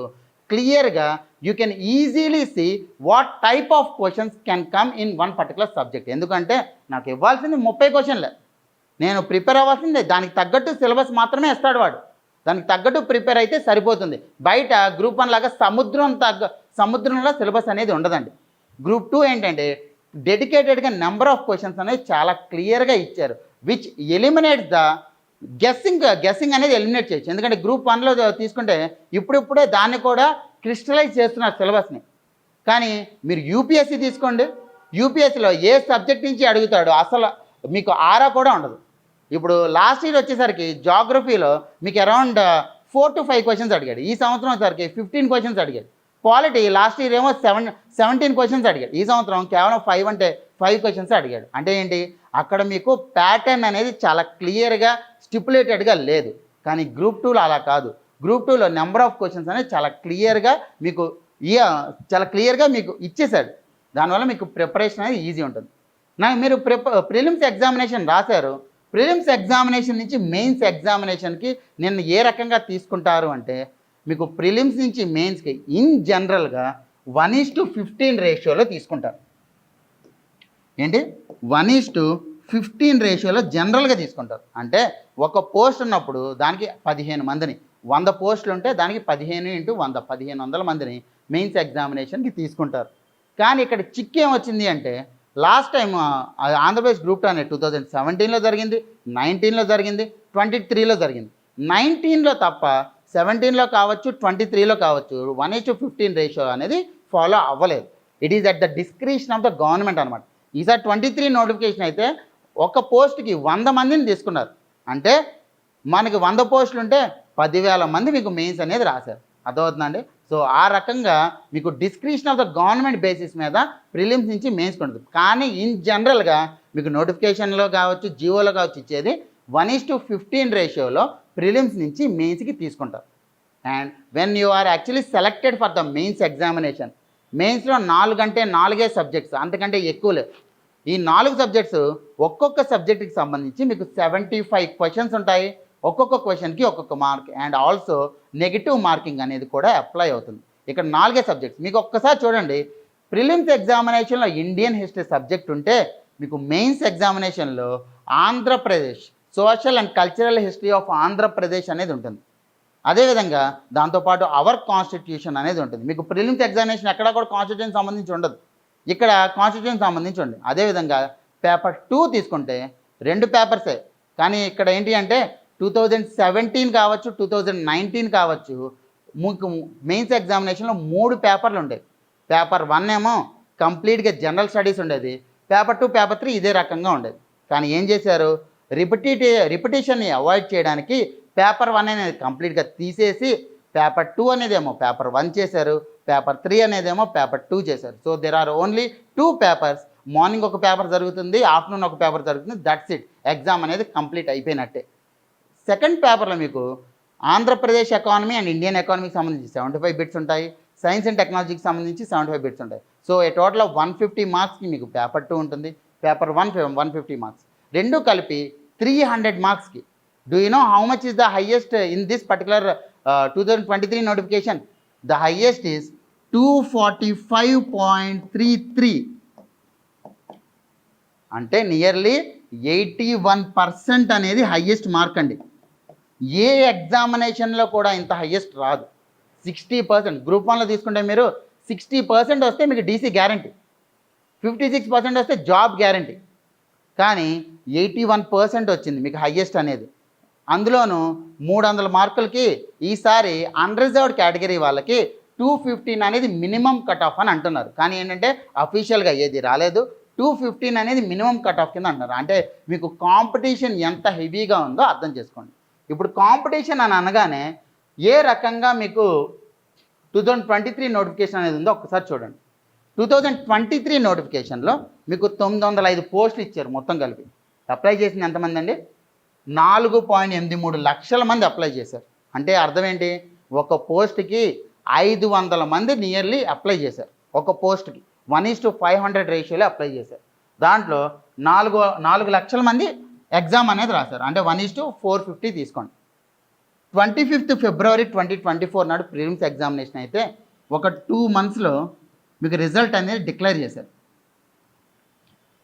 క్లియర్గా you can easily see what type of questions can come in one particular subject. ఎందుకంటే నాకు ఇవ్వాల్సింది 30 క్వశ్చన్లే, నేను ప్రిపేర్ అవ్వాల్సిందే దానికి తగ్గట్టు సిలబస్ మాత్రమే ఇస్తాడు వాడు. దానికి తగ్గట్టు ప్రిపేర్ అయితే సరిపోతుంది. బయట గ్రూప్ 1 లాగా సముద్రంలో సిలబస్ అనేది ఉండదండి. గ్రూప్ 2 ఏంటంటే డెడికేటెడ్గా నెంబర్ ఆఫ్ క్వశ్చన్స్ అనేది చాలా క్లియర్గా ఇచ్చారు, విచ్ ఎలిమినేట్స్ ద గెస్సింగ్ అనేది ఎలిమినేట్ చేయొచ్చు. ఎందుకంటే గ్రూప్ 1లో తీసుకుంటే ఇప్పుడిప్పుడే దాన్ని కూడా క్రిస్టలైజ్ చేస్తున్నారు సిలబస్ని. కానీ మీరు యూపీఎస్సీ తీసుకోండి, యూపీఎస్సీలో ఏ సబ్జెక్ట్ నుంచి అడుగుతాడో అసలు మీకు ఆరా కూడా ఉండదు. ఇప్పుడు లాస్ట్ ఇయర్ వచ్చేసరికి జాగ్రఫీలో మీకు అరౌండ్ 4 to 5 క్వశ్చన్స్ అడిగాడు. ఈ సంవత్సరం వచ్చేసరికి 15 క్వశ్చన్స్ అడిగాడు. పాలిటీ లాస్ట్ ఇయర్ ఏమో 17 క్వశ్చన్స్ అడిగాడు. ఈ సంవత్సరం కేవలం 5 అంటే 5 క్వశ్చన్స్ అడిగాడు. అంటే ఏంటి, అక్కడ మీకు ప్యాటర్న్ అనేది చాలా క్లియర్గా స్టిపులేటెడ్గా లేదు. కానీ గ్రూప్ 2లో అలా కాదు. గ్రూప్ 2లో నెంబర్ ఆఫ్ క్వశ్చన్స్ అనేది చాలా క్లియర్గా మీకు ఇచ్చేసాడు. దానివల్ల మీకు ప్రిపరేషన్ అనేది ఈజీ ఉంటుంది. మీరు ప్రిలిమ్స్ ఎగ్జామినేషన్ రాశారు, ప్రిలిమ్స్ ఎగ్జామినేషన్ నుంచి మెయిన్స్ ఎగ్జామినేషన్కి నేను ఏ రకంగా తీసుకుంటారు అంటే, మీకు ప్రిలిమ్స్ నుంచి మెయిన్స్కి ఇన్ జనరల్గా 1:15 రేషియోలో తీసుకుంటారు. ఏంటి 1:15 రేషియోలో జనరల్గా తీసుకుంటారు. అంటే ఒక పోస్ట్ ఉన్నప్పుడు దానికి 15 మందిని, 100 పోస్టులు ఉంటే దానికి 15 × 100 1500 మందిని మెయిన్స్ ఎగ్జామినేషన్కి తీసుకుంటారు. కానీ ఇక్కడ చిక్కు ఏమొచ్చింది అంటే, లాస్ట్ టైం ఆంధ్రప్రదేశ్ గ్రూప్ 2 అనేది 2017లో జరిగింది, 19లో జరిగింది, 23లో జరిగింది. 19లో తప్ప 17లో కావచ్చు, 23లో కావచ్చు 1:15 రేషియో అనేది ఫాలో అవ్వలేదు. It is at the discretion of the government అనమాట. ఈసారి 23 నోటిఫికేషన్ అయితే ఒక పోస్ట్కి 100 మందిని తీసుకున్నారు. అంటే మనకి 100 పోస్టులు ఉంటే 10,000 మంది మీకు మెయిన్స్ అనేది రాశారు. అర్థమవుతుందండి. సో ఆ రకంగా మీకు discretion of the government basis మీద ప్రిలిమ్స్ నుంచి మెయిన్స్ ఉంటుంది. కానీ ఇన్ జనరల్గా మీకు నోటిఫికేషన్లో కావచ్చు, జియోలో కావచ్చు ఇచ్చేది 1:15 రేషియోలో ప్రిలిమ్స్ నుంచి మెయిన్స్కి తీసుకుంటారు. And when you are actually selected for the mains examination, మెయిన్స్లో 4 అంటే 4 సబ్జెక్ట్స్, అంతకంటే ఎక్కువ లేవు. ఈ 4 సబ్జెక్ట్స్ ఒక్కొక్క సబ్జెక్ట్కి సంబంధించి మీకు 75 క్వశ్చన్స్ ఉంటాయి. ఒక్కొక్క క్వశ్చన్కి ఒక్కొక్క mark and also negative marking అనేది కూడా అప్లై అవుతుంది. ఇక్కడ 4 సబ్జెక్ట్స్ మీకు ఒక్కసారి చూడండి. ప్రిలిమ్స్ ఎగ్జామినేషన్లో ఇండియన్ హిస్టరీ సబ్జెక్ట్ ఉంటే మీకు మెయిన్స్ ఎగ్జామినేషన్లో Andhra Pradesh social and cultural history of Andhra Pradesh అనేది ఉంటుంది. అదేవిధంగా దాంతోపాటు అవర్ కాన్స్టిట్యూషన్ అనేది ఉంటుంది. మీకు ప్రిలిమ్స్ ఎగ్జామినేషన్ ఎక్కడ కూడా కాన్స్టిట్యూషన్ సంబంధించి ఉండదు, ఇక్కడ కాన్స్టిట్యూషన్ సంబంధించి ఉంది. అదేవిధంగా పేపర్ 2 తీసుకుంటే 2 పేపర్సే, కానీ ఇక్కడ ఏంటి అంటే 2017 కావచ్చు, 2019 కావచ్చు, మీకు మెయిన్స్ ఎగ్జామినేషన్లో 3 పేపర్లు ఉండేవి. పేపర్ 1 ఏమో కంప్లీట్గా జనరల్ స్టడీస్ ఉండేది, పేపర్ 2, పేపర్ 3 ఇదే రకంగా ఉండేది. కానీ ఏం చేశారు, రిపిటేషన్ని అవాయిడ్ చేయడానికి పేపర్ 1 అనేది కంప్లీట్గా తీసేసి పేపర్ 2 అనేదేమో పేపర్ 1 చేశారు, పేపర్ 3 అనేదేమో పేపర్ 2 చేశారు. So there are only 2 papers. Morning ఒక పేపర్ జరుగుతుంది, ఆఫ్టర్నూన్ ఒక పేపర్ జరుగుతుంది, దట్స్ ఇట్. ఎగ్జామ్ అనేది కంప్లీట్ అయిపోయినట్టే. సెకండ్ పేపర్లో మీకు ఆంధ్రప్రదేశ్ ఎకానమీ అండ్ ఇండియన్ ఎకానమీకి సంబంధించి 75 బిట్స్ ఉంటాయి, సైన్స్ అండ్ టెక్నాలజీకి సంబంధించి 75 బిట్స్ ఉంటాయి. సో ఏ టోటల్ ఆఫ్ 150 మార్క్స్కి మీకు పేపర్ 2 ఉంటుంది, పేపర్ 1 150 మార్క్స్, రెండు కలిపి 300 మార్క్స్కి. Do you know how much is the highest in this particular 2023 notification? The highest is 245.33. అంటే నియర్లీ 81% అనేది హైయెస్ట్ మార్క్ అండి. ఏ ఎగ్జామినేషన్లో కూడా ఇంత హైయెస్ట్ రాదు. 60%. గ్రూప్ 1లో తీసుకుంటే మీరు 60% వస్తే మీకు డీసీ గ్యారంటీ, 56% వస్తే జాబ్ గ్యారంటీ. కానీ 81% వచ్చింది మీకు హైయెస్ట్ అనేది. అందులోనూ 300 మార్కులకి ఈసారి అన్రిజర్వ్డ్ కేటగిరీ వాళ్ళకి 215 అనేది మినిమం కట్ ఆఫ్ అని అంటున్నారు. కానీ ఏంటంటే అఫీషియల్గా ఏది రాలేదు. 215 అనేది మినిమం కట్ ఆఫ్ కింద అంటున్నారు. అంటే మీకు కాంపిటీషన్ ఎంత హెవీగా ఉందో అర్థం చేసుకోండి. ఇప్పుడు కాంపిటీషన్ అని అనగానే ఏ రకంగా మీకు 2023 నోటిఫికేషన్ అనేది ఉందో ఒక్కసారి చూడండి. 2023 నోటిఫికేషన్లో మీకు 905 పోస్టులు ఇచ్చారు మొత్తం కలిపి. అప్లై చేసింది ఎంతమంది అండి? 4.83 లక్షల మంది అప్లై చేశారు. అంటే అర్థం ఏంటి? ఒక పోస్ట్కి 500 మంది నియర్లీ అప్లై చేశారు. ఒక పోస్ట్కి 1:500 రేషియోలో అప్లై చేశారు. దాంట్లో 4 లక్షల మంది ఎగ్జామ్ అనేది రాశారు. అంటే 1:450 తీసుకోండి. 25 ఫిబ్రవరి 2024 నాడు ప్రిలిమ్స్ ఎగ్జామినేషన్ అయితే ఒక 2 మంత్స్లో మీకు రిజల్ట్ అనేది డిక్లేర్ చేశారు.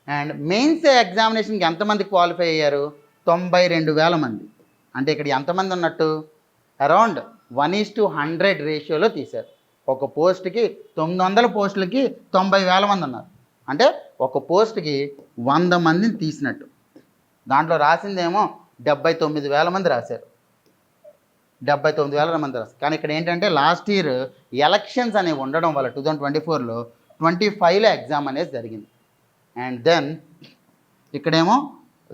అండ్ మెయిన్స్ ఎగ్జామినేషన్కి ఎంతమంది క్వాలిఫై అయ్యారు? 92,000 మంది. అంటే ఇక్కడ ఎంతమంది ఉన్నట్టు? అరౌండ్ 1:100 రేషియోలో తీశారు. ఒక పోస్ట్కి 900 పోస్టులకి 90,000 మంది ఉన్నారు. అంటే ఒక పోస్ట్కి 100 మందిని తీసినట్టు. దాంట్లో రాసిందేమో 79,000 మంది రాశారు. 79,000 మంది రాశారు. కానీ ఇక్కడ ఏంటంటే లాస్ట్ ఇయర్ ఎలక్షన్స్ అనేవి ఉండడం వల్ల 2024లో 25లో ఎగ్జామ్ అనేది జరిగింది. అండ్ దెన్ ఇక్కడేమో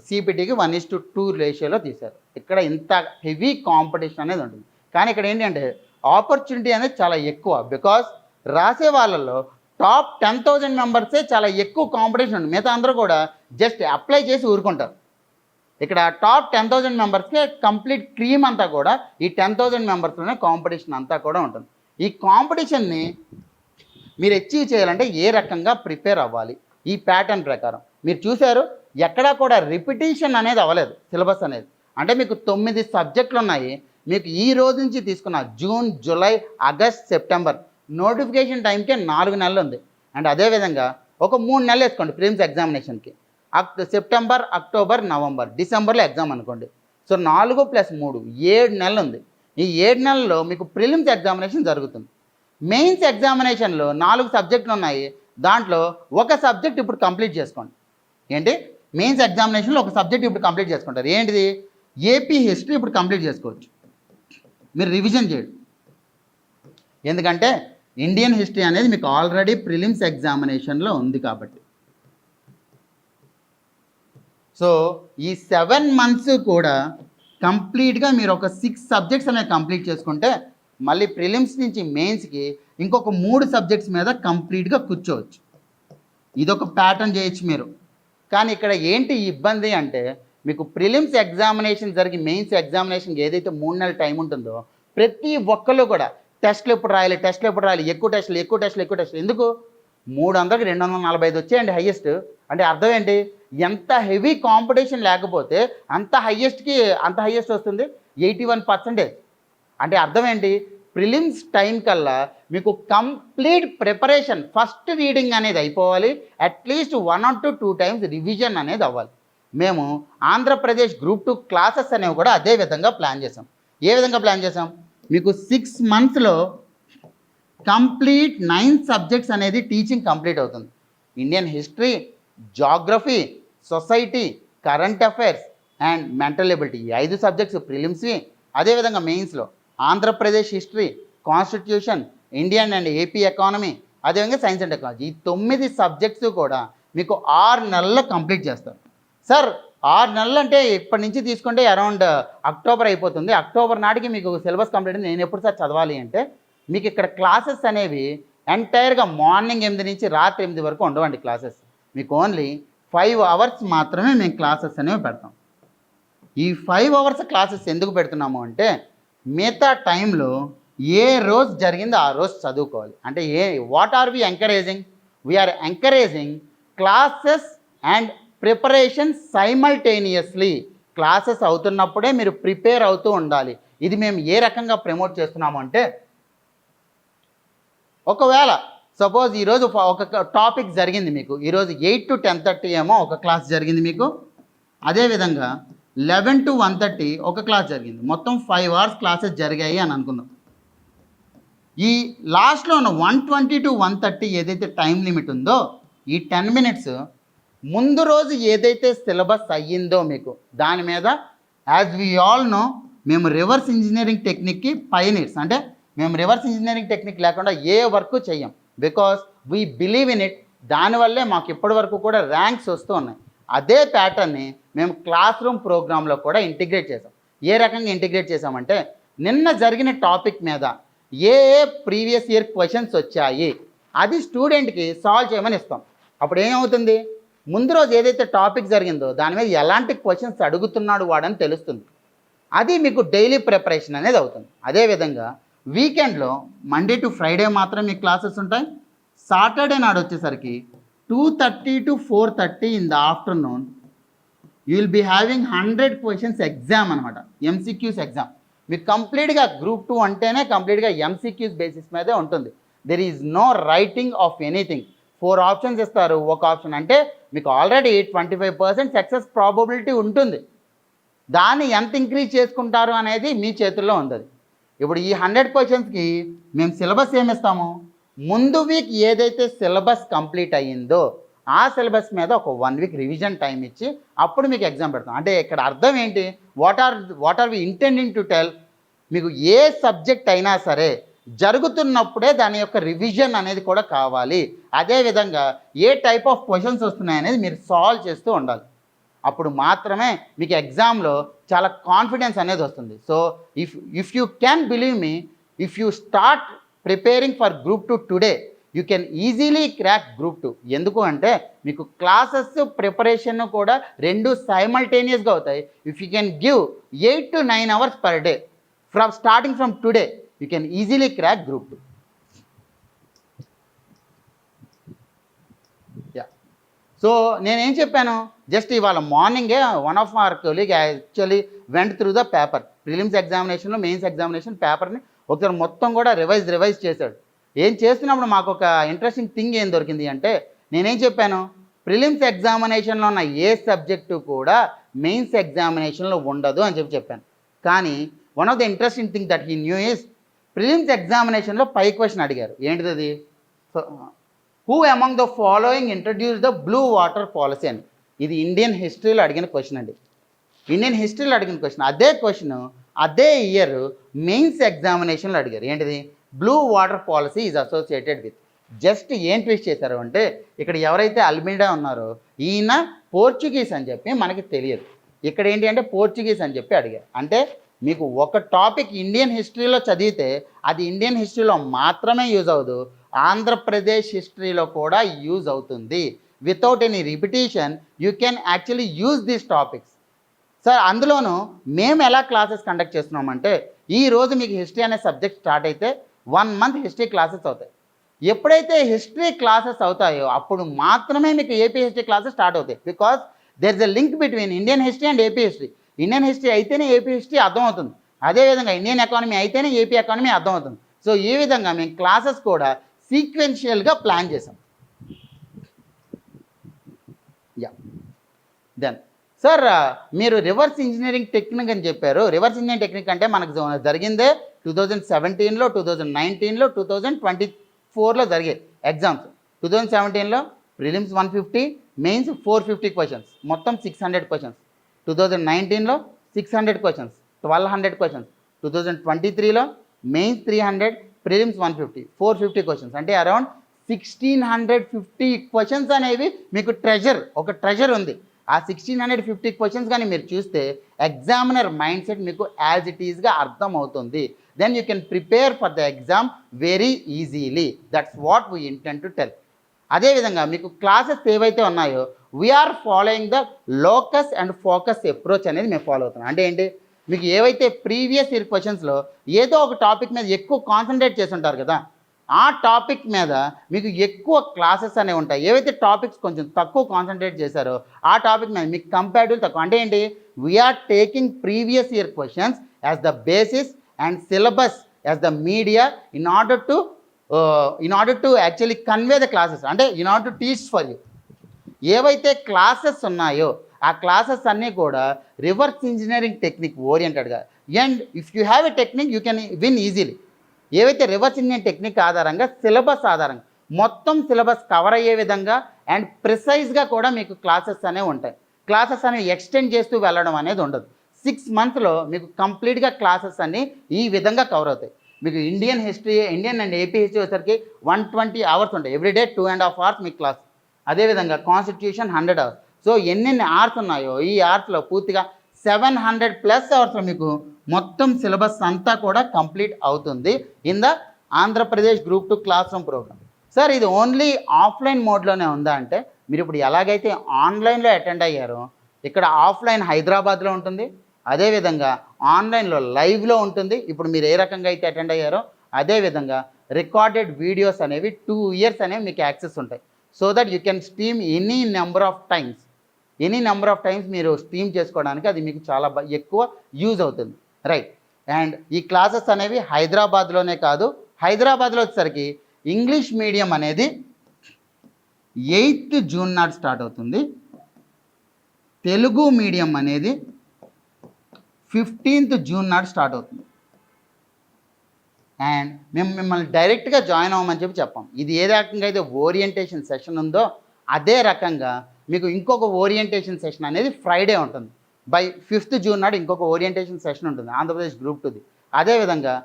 సిపిటీకి 1:2 రేషియోలో తీశారు. ఇక్కడ ఇంత హెవీ కాంపిటీషన్ అనేది ఉంటుంది. కానీ ఇక్కడ ఏంటంటే ఆపర్చునిటీ అనేది చాలా ఎక్కువ. బికాస్ రాసే వాళ్ళల్లో టాప్ 10,000 మెంబర్సే చాలా ఎక్కువ కాంపిటీషన్ ఉంటుంది. మిగతా అందరూ కూడా జస్ట్ అప్లై చేసి ఊరుకుంటారు. ఇక్కడ టాప్ 10,000 మెంబర్స్కే కంప్లీట్ క్రీమ్ అంతా కూడా ఈ 10,000 మెంబర్స్లోనే కాంపిటీషన్ అంతా కూడా ఉంటుంది. ఈ కాంపిటీషన్ని మీరు అచీవ్ చేయాలంటే ఏ రకంగా ప్రిపేర్ అవ్వాలి? ఈ ప్యాటర్న్ ప్రకారం మీరు చూశారు, ఎక్కడా కూడా రిపిటీషన్ అనేది అవ్వలేదు సిలబస్ అనేది. అంటే మీకు 9 సబ్జెక్టులు ఉన్నాయి. మీకు ఈ రోజు నుంచి తీసుకున్న June, July, August, September notification టైంకే 4 నెలలు ఉంది. అండ్ అదేవిధంగా ఒక 3 నెలలు వేసుకోండి ప్రిలిమ్స్ ఎగ్జామినేషన్కి. సెప్టెంబర్, అక్టోబర్, నవంబర్, డిసెంబర్లో ఎగ్జామ్ అనుకోండి. సో 4 + 3 7 నెలలు ఉంది. ఈ 7 నెలల్లో మీకు ప్రిలిమ్స్ ఎగ్జామినేషన్ జరుగుతుంది. మెయిన్స్ ఎగ్జామినేషన్లో 4 సబ్జెక్టులు ఉన్నాయి. దాంట్లో ఒక సబ్జెక్ట్ ఇప్పుడు కంప్లీట్ చేసుకోండి. ఏంటి? మెయిన్స్ ఎగ్జామినేషన్లో ఒక సబ్జెక్ట్ ఇప్పుడు కంప్లీట్ చేసుకుంటారు. ఏంటిది? ఏపీ హిస్టరీ ఇప్పుడు కంప్లీట్ చేసుకోవచ్చు. మీరు రివిజన్ చేయండి. ఎందుకంటే ఇండియన్ హిస్టరీ అనేది మీకు ఆల్రెడీ ప్రిలిమ్స్ ఎగ్జామినేషన్లో ఉంది కాబట్టి. సో ఈ 7 మంత్స్ కూడా కంప్లీట్గా మీరు ఒక 6 సబ్జెక్ట్స్ అనేవి కంప్లీట్ చేసుకుంటే మళ్ళీ ప్రిలిమ్స్ నుంచి మెయిన్స్కి ఇంకొక 3 సబ్జెక్ట్స్ మీద కంప్లీట్గా కూర్చోవచ్చు. ఇదొక ప్యాటర్న్ చేయొచ్చు మీరు. కానీ ఇక్కడ ఏంటి ఇబ్బంది అంటే మీకు ప్రిలిమ్స్ ఎగ్జామినేషన్ జరిగి మెయిన్స్ ఎగ్జామినేషన్కి ఏదైతే 3 నెలల టైం ఉంటుందో ప్రతి ఒక్కళ్ళు కూడా టెస్ట్లు ఎప్పుడు రాయాలి, ఎక్కువ టెస్టులు. ఎందుకు? 300కి 245 వచ్చాయండి హయ్యెస్ట్. అంటే అర్థం ఏంటి? ఎంత హెవీ కాంపిటీషన్ లేకపోతే అంత హయ్యెస్ట్ వస్తుంది 81%. అంటే అర్థం ఏంటి? ప్రిలిమ్స్ టైం కల్లా మీకు కంప్లీట్ ప్రిపరేషన్, ఫస్ట్ రీడింగ్ అనేది అయిపోవాలి. అట్లీస్ట్ 1 or 2 times రివిజన్ అనేది అవ్వాలి. మేము ఆంధ్రప్రదేశ్ గ్రూప్ 2 క్లాసెస్ అనేవి కూడా అదే విధంగా ప్లాన్ చేసాం. ఏ విధంగా ప్లాన్ చేసాం? మీకు 6 మంత్స్లో కంప్లీట్ 9 సబ్జెక్ట్స్ అనేది టీచింగ్ కంప్లీట్ అవుతుంది. Indian history, geography, society, current affairs and mental ability, ఈ 5 సబ్జెక్ట్స్ ప్రిలిమ్స్వి. అదేవిధంగా మెయిన్స్లో Andhra Pradesh history, constitution, Indian and AP economy, అదేవిధంగా సైన్స్ అండ్ టెక్నాలజీ, ఈ 9 సబ్జెక్ట్స్ కూడా మీకు 6 నెలల్లో కంప్లీట్ చేస్తారు. సార్ 6 నెలలు అంటే ఇప్పటి నుంచి తీసుకుంటే అరౌండ్ అక్టోబర్ అయిపోతుంది. అక్టోబర్ నాటికి మీకు సిలబస్ కంప్లీట్ అయింది. నేను ఎప్పుడు సార్ చదవాలి అంటే మీకు ఇక్కడ క్లాసెస్ అనేవి ఎంటైర్గా మార్నింగ్ 8 నుంచి రాత్రి 8 వరకు ఉండవండి క్లాసెస్. మీకు ఓన్లీ 5 hours మాత్రమే మేము క్లాసెస్ అనేవి పెడతాం. ఈ 5 hours క్లాసెస్ ఎందుకు పెడుతున్నాము అంటే మిగతా టైంలో ఏ రోజు జరిగిందో ఆ రోజు చదువుకోవాలి. అంటే what are we encouraging? We're encouraging classes and preparation simultaneously. Classes అవుతున్నప్పుడే మీరు ప్రిపేర్ అవుతూ ఉండాలి. ఇది మేము ఏ రకంగా ప్రమోట్ చేస్తున్నాము అంటే ఒకవేళ సపోజ్ ఈరోజు ఒక టాపిక్ జరిగింది మీకు, ఈరోజు 8 to 10:30 ఏమో ఒక క్లాస్ జరిగింది మీకు. అదేవిధంగా 11 to 1:30 ఒక క్లాస్ జరిగింది. మొత్తం 5 hours క్లాసెస్ జరిగాయి అని అనుకుందాం. ఈ లాస్ట్లో ఉన్న 120 to 1:30 ఏదైతే టైం లిమిట్ ఉందో ఈ 10 minutes ముందు రోజు ఏదైతే సిలబస్ అయ్యిందో మీకు దాని మీద యాజ్ వి ఆల్ నో మేము రివర్స్ ఇంజనీరింగ్ టెక్నిక్కి పైనీర్స్. అంటే మేము రివర్స్ ఇంజనీరింగ్ టెక్నిక్ లేకుండా ఏ వర్క్ చెయ్యం. Because we believe in it. దానివల్లే మాకు ఇప్పటి వరకు కూడా ర్యాంక్స్ వస్తూ ఉన్నాయి. అదే ప్యాటర్న్ని మేము క్లాస్ రూమ్ ప్రోగ్రాంలో కూడా ఇంటిగ్రేట్ చేసాం. ఏ రకంగా ఇంటిగ్రేట్ చేసామంటే, నిన్న జరిగిన టాపిక్ మీద ఏ ప్రీవియస్ ఇయర్ క్వశ్చన్స్ వచ్చాయి అది స్టూడెంట్కి సాల్వ్ చేయమని ఇస్తాం. అప్పుడు ఏమవుతుంది, ముందు రోజు ఏదైతే టాపిక్ జరిగిందో దాని మీద ఎలాంటి క్వశ్చన్స్ అడుగుతున్నాడు వాడని తెలుస్తుంది. అది మీకు డైలీ ప్రిపరేషన్ అనేది అవుతుంది. అదేవిధంగా వీకెండ్లో మండే టు ఫ్రైడే మాత్రం మీకు క్లాసెస్ ఉంటాయి. సాటర్డే నాడు వచ్చేసరికి 2:30 to 4:30 in the afternoon you will be having 100 questions exam అనమాట, ఎంసీక్యూస్ ఎగ్జామ్. మీకు కంప్లీట్గా గ్రూప్ 2 అంటేనే కంప్లీట్గా ఎంసీక్యూస్ బేసిస్ మీదే ఉంటుంది. There is no writing of anything. 4 options ఇస్తారు. ఒక ఆప్షన్ అంటే మీకు ఆల్రెడీ 25% సక్సెస్ ప్రాబబిలిటీ ఉంటుంది. దాన్ని ఎంత ఇంక్రీజ్ చేసుకుంటారు అనేది మీ చేతుల్లో ఉంది. ఇప్పుడు ఈ 100 క్వశ్చన్స్కి మేము సిలబస్ ఏమిస్తాము, ముందు వీక్ ఏదైతే సిలబస్ కంప్లీట్ అయ్యిందో ఆ సిలబస్ మీద ఒక 1 వీక్ రివిజన్ టైం ఇచ్చి అప్పుడు మీకు ఎగ్జామ్ పెడతాం. అంటే ఇక్కడ అర్థం ఏంటి, what are we intending to tell, మీకు ఏ సబ్జెక్ట్ అయినా సరే జరుగుతున్నప్పుడే దాని యొక్క రివిజన్ అనేది కూడా కావాలి. అదేవిధంగా ఏ టైప్ ఆఫ్ క్వశ్చన్స్ వస్తున్నాయనేది మీరు సాల్వ్ చేస్తూ ఉండాలి. అప్పుడు మాత్రమే మీకు ఎగ్జామ్లో చాలా కాన్ఫిడెన్స్ అనేది వస్తుంది. So if you can believe me, if you start preparing for group 2 today, you can easily crack group 2. ఎందుకు అంటే మీకు క్లాసెస్ ప్రిపరేషన్ కూడా రెండు సైమల్టేనియస్గా అవుతాయి. If you can give 8 to 9 hours per day starting from today, you can easily crack group 2. So నేనేం చెప్పాను, just ఇవాళ మార్నింగే one of our colleague actually went through the paper. Prelims ఎగ్జామినేషన్లో మెయిన్స్ ఎగ్జామినేషన్ పేపర్ని ఒకసారి మొత్తం కూడా రివైజ్ చేశాడు. ఏం చేస్తున్నప్పుడు మాకు ఒక ఇంట్రెస్టింగ్ థింగ్ ఏం దొరికింది అంటే, నేనేం చెప్పాను, ప్రిలిమ్స్ ఎగ్జామినేషన్లో ఉన్న ఏ సబ్జెక్టు కూడా మెయిన్స్ ఎగ్జామినేషన్లో ఉండదు అని చెప్పాను. కానీ one of the interesting thing that he knew is, prelims ఎగ్జామినేషన్లో పై క్వశ్చన్ అడిగారు. ఏంటిది అది, who among the following introduce the blue water policy అని. ఇది ఇండియన్ హిస్టరీలో అడిగిన క్వశ్చన్ అండి. ఇండియన్ హిస్టరీలో అడిగిన క్వశ్చన్. అదే క్వశ్చన్ అదే ఇయర్ మెయిన్స్ ఎగ్జామినేషన్లో అడిగారు. ఏంటిది, blue water policy is associated with. Just ఏం ట్విస్ట్ చేశారు అంటే, ఇక్కడ ఎవరైతే అల్మిడా ఉన్నారో ఈయన పోర్చుగీస్ అని చెప్పి మనకి తెలియదు. ఇక్కడ ఏంటి అంటే పోర్చుగీస్ అని చెప్పి అడిగారు. అంటే మీకు ఒక టాపిక్ ఇండియన్ హిస్టరీలో చదివితే అది ఇండియన్ హిస్టరీలో మాత్రమే యూజ్ అవ్వదు, ఆంధ్రప్రదేశ్ హిస్టరీలో కూడా యూజ్ అవుతుంది. Without any repetition you can actually use these topics. Sir అందులోనూ మేము ఎలా క్లాసెస్ కండక్ట్ చేస్తున్నామంటే, ఈరోజు మీకు హిస్టరీ అనే సబ్జెక్ట్ స్టార్ట్ అయితే 1 month హిస్టరీ క్లాసెస్ అవుతాయి. ఎప్పుడైతే హిస్టరీ క్లాసెస్ అవుతాయో అప్పుడు మాత్రమే మీకు ఏపీ హిస్టరీ క్లాసెస్ స్టార్ట్ అవుతాయి. Because there is a link between Indian history and AP history. Indian history అయితేనే ఏపీ హిస్టరీ అర్థమవుతుంది, అదేవిధంగా ఇండియన్ ఎకానమీ అయితేనే ఏపీ ఎకానమీ అర్థమవుతుంది. సో ఈ విధంగా మేము క్లాసెస్ కూడా సీక్వెన్షియల్గా ప్లాన్ చేసాం. దెన్ సార్ మీరు రివర్స్ ఇంజనీరింగ్ టెక్నిక్ అని చెప్పారు. రివర్స్ ఇంజనీరింగ్ టెక్నిక్ అంటే మనకు జరిగిందే 2017లో, 2019లో, 2024లో జరిగాయి ఎగ్జామ్స్. 2017లో ప్రిలిమ్స్ 150, మెయిన్స్ 450 క్వశ్చన్స్, మొత్తం 600 క్వశ్చన్స్. 2019లో 600 క్వశ్చన్స్, 1200 క్వశ్చన్స్. 2023లో మెయిన్స్ 300, ప్రిలిమ్స్ 150, 450 క్వశ్చన్స్. అంటే అరౌండ్ 1650 క్వశ్చన్స్ అనేవి మీకు ఒక ట్రెజర్ ఉంది. ఆ 1650 క్వశ్చన్స్ కానీ మీరు చూస్తే ఎగ్జామినర్ మైండ్ సెట్ మీకు యాజ్ ఇట్ ఈస్గా అర్థమవుతుంది. Then you can prepare for the exam very easily. That's what we intend to tell. అదేవిధంగా మీకు క్లాసెస్ ఏవైతే ఉన్నాయో we're following the locus and focus approach అనేది మేము ఫాలో అవుతున్నాం. అంటే ఏంటి, మీకు ఏవైతే ప్రీవియస్ ఇయర్ క్వశ్చన్స్లో ఏదో ఒక టాపిక్ మీద ఎక్కువ కాన్సన్ట్రేట్ చేసి ఉంటారు కదా, ఆ టాపిక్ మీద మీకు ఎక్కువ క్లాసెస్ అనేవి ఉంటాయి. ఏవైతే టాపిక్స్ కొంచెం తక్కువ కాన్సన్ట్రేట్ చేశారో ఆ టాపిక్ మీద మీకు కంపారిటివ్ తక్కువ. అంటే ఏంటి, we're taking previous year questions as the basis and syllabus as the media in order to actually convey the classes. అంటే in order to teach for you. ఏవైతే క్లాసెస్ ఉన్నాయో ఆ క్లాసెస్ అన్నీ కూడా రివర్స్ ఇంజనీరింగ్ టెక్నిక్ ఓరియంటెడ్గా. And if you have a technique you can win easily. ఏవైతే reverse engineering technique ఆధారంగా syllabus ఆధారంగా మొత్తం సిలబస్ కవర్ అయ్యే విధంగా అండ్ ప్రిసైజ్గా కూడా మీకు క్లాసెస్ అనేవి ఉంటాయి. క్లాసెస్ అనేవి ఎక్స్టెండ్ చేస్తూ వెళ్ళడం అనేది ఉండదు. 6 monthsలో మీకు కంప్లీట్గా క్లాసెస్ అన్నీ ఈ విధంగా కవర్ అవుతాయి. మీకు Indian history, Indian and AP history వచ్చేసరికి 120 అవర్స్ ఉంటాయి. ఎవ్రీడే 2.5 అవర్స్ మీకు క్లాస్. అదేవిధంగా కాన్స్టిట్యూషన్ 100 అవర్స్. సో ఎన్నెన్ని అవర్స్ ఉన్నాయో ఈ అవర్స్లో పూర్తిగా 700+ అవర్స్లో మీకు మొత్తం సిలబస్ అంతా కూడా కంప్లీట్ అవుతుంది in the Andhra Pradesh group 2 class room program. Sir ఇది ఓన్లీ ఆఫ్లైన్ మోడ్లోనే ఉందా అంటే, మీరు ఇప్పుడు ఎలాగైతే ఆన్లైన్లో అటెండ్ అయ్యారో ఇక్కడ ఆఫ్లైన్ హైదరాబాద్లో ఉంటుంది, అదేవిధంగా ఆన్లైన్లో లైవ్లో ఉంటుంది. ఇప్పుడు మీరు ఏ రకంగా అయితే అటెండ్ అయ్యారో అదేవిధంగా రికార్డెడ్ వీడియోస్ అనేవి 2 years అనేవి మీకు యాక్సెస్ ఉంటాయి. So that you can stream any number of times మీరు స్ట్రీమ్ చేసుకోవడానికి అది మీకు చాలా ఎక్కువ యూజ్ అవుతుంది, రైట్. అండ్ ఈ క్లాసెస్ అనేవి హైదరాబాద్లోనే కాదు, హైదరాబాద్లో వచ్చేసరికి ఇంగ్లీష్ మీడియం అనేది 8th June నాడు స్టార్ట్ అవుతుంది. తెలుగు మీడియం అనేది 15th June నాడు స్టార్ట్ అవుతుంది. అండ్ మేము మిమ్మల్ని డైరెక్ట్గా జాయిన్ అవ్వమని చెప్పాం. ఇది ఏ రకంగా అయితే ఓరియంటేషన్ సెషన్ ఉందో అదే రకంగా మీకు ఇంకొక ఓరియంటేషన్ సెషన్ అనేది ఫ్రైడే ఉంటుంది. బై 5th June నాడు ఇంకొక ఓరియంటేషన్ సెషన్ ఉంటుంది ఆంధ్రప్రదేశ్ గ్రూప్ 2ది. అదేవిధంగా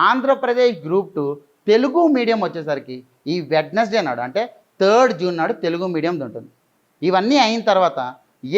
ఆంధ్రప్రదేశ్ గ్రూప్ 2 తెలుగు మీడియం వచ్చేసరికి ఈ వెడ్నెస్డే నాడు అంటే 3rd June నాడు తెలుగు మీడియంది ఉంటుంది. ఇవన్నీ అయిన తర్వాత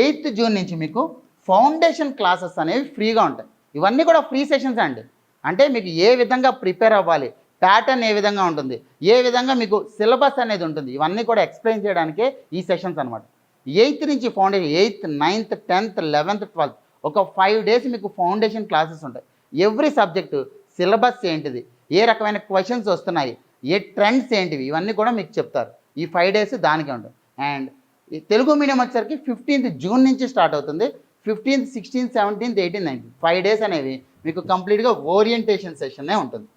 8th June నుంచి మీకు ఫౌండేషన్ క్లాసెస్ అనేవి ఫ్రీగా ఉంటాయి. ఇవన్నీ కూడా ఫ్రీ సెషన్స్ అండి. అంటే మీకు ఏ విధంగా ప్రిపేర్ అవ్వాలి, ప్యాటర్న్ ఏ విధంగా ఉంటుంది, ఏ విధంగా మీకు సిలబస్ అనేది ఉంటుంది, ఇవన్నీ కూడా ఎక్స్ప్లెయిన్ చేయడానికే ఈ సెషన్స్ అనమాట. 8th నుంచి foundation, 8th, 9th, 10th, 11th, 12th ఒక 5 days మీకు ఫౌండేషన్ క్లాసెస్ ఉంటాయి. ఎవ్రీ సబ్జెక్టు సిలబస్ ఏంటిది, ఏ రకమైన క్వశ్చన్స్ వస్తున్నాయి, ఏ ట్రెండ్స్ ఏంటివి, ఇవన్నీ కూడా మీకు చెప్తారు. ఈ 5 days దానికే ఉంటుంది. అండ్ ఈ తెలుగు మీడియం వచ్చేసరికి 15th June నుంచి స్టార్ట్ అవుతుంది. 15th, 16th, 17th, 18th, 19th 5 days అనేవి మీకు కంప్లీట్గా ఓరియంటేషన్ సెషన్నే ఉంటుంది.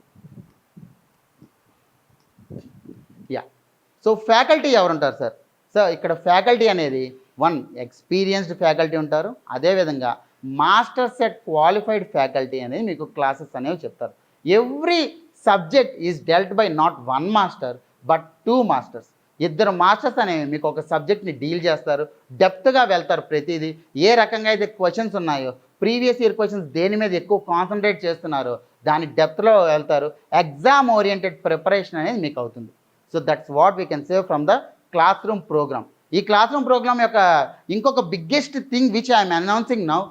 యా. సో ఫ్యాకల్టీ ఎవరు ఉంటారు సార్? సో ఇక్కడ ఫ్యాకల్టీ అనేది 1 ఎక్స్పీరియన్స్డ్ ఫ్యాకల్టీ ఉంటారు, అదేవిధంగా మాస్టర్ సెట్ క్వాలిఫైడ్ ఫ్యాకల్టీ అనేది మీకు క్లాసెస్ అనేవి చెప్తారు. Every subject is dwelt by not 1 master but 2 masters. 2 masters అనేవి మీకు ఒక సబ్జెక్ట్ని డీల్ చేస్తారు, డెప్త్గా వెళ్తారు. ప్రతిదీ ఏ రకంగా అయితే క్వశ్చన్స్ ఉన్నాయో, ప్రీవియస్ ఇయర్ క్వశ్చన్స్ దేని మీద ఎక్కువ కాన్సన్ట్రేట్ చేస్తున్నారో దాని డెప్త్లో వెళ్తారు. ఎగ్జామ్ ఓరియంటెడ్ ప్రిపరేషన్ అనేది మీకు అవుతుంది. So that's what we can save from the class room program. ఈ క్లాస్ రూమ్ ప్రోగ్రామ్ యొక్క ఇంకొక biggest thing which I'm announcing now,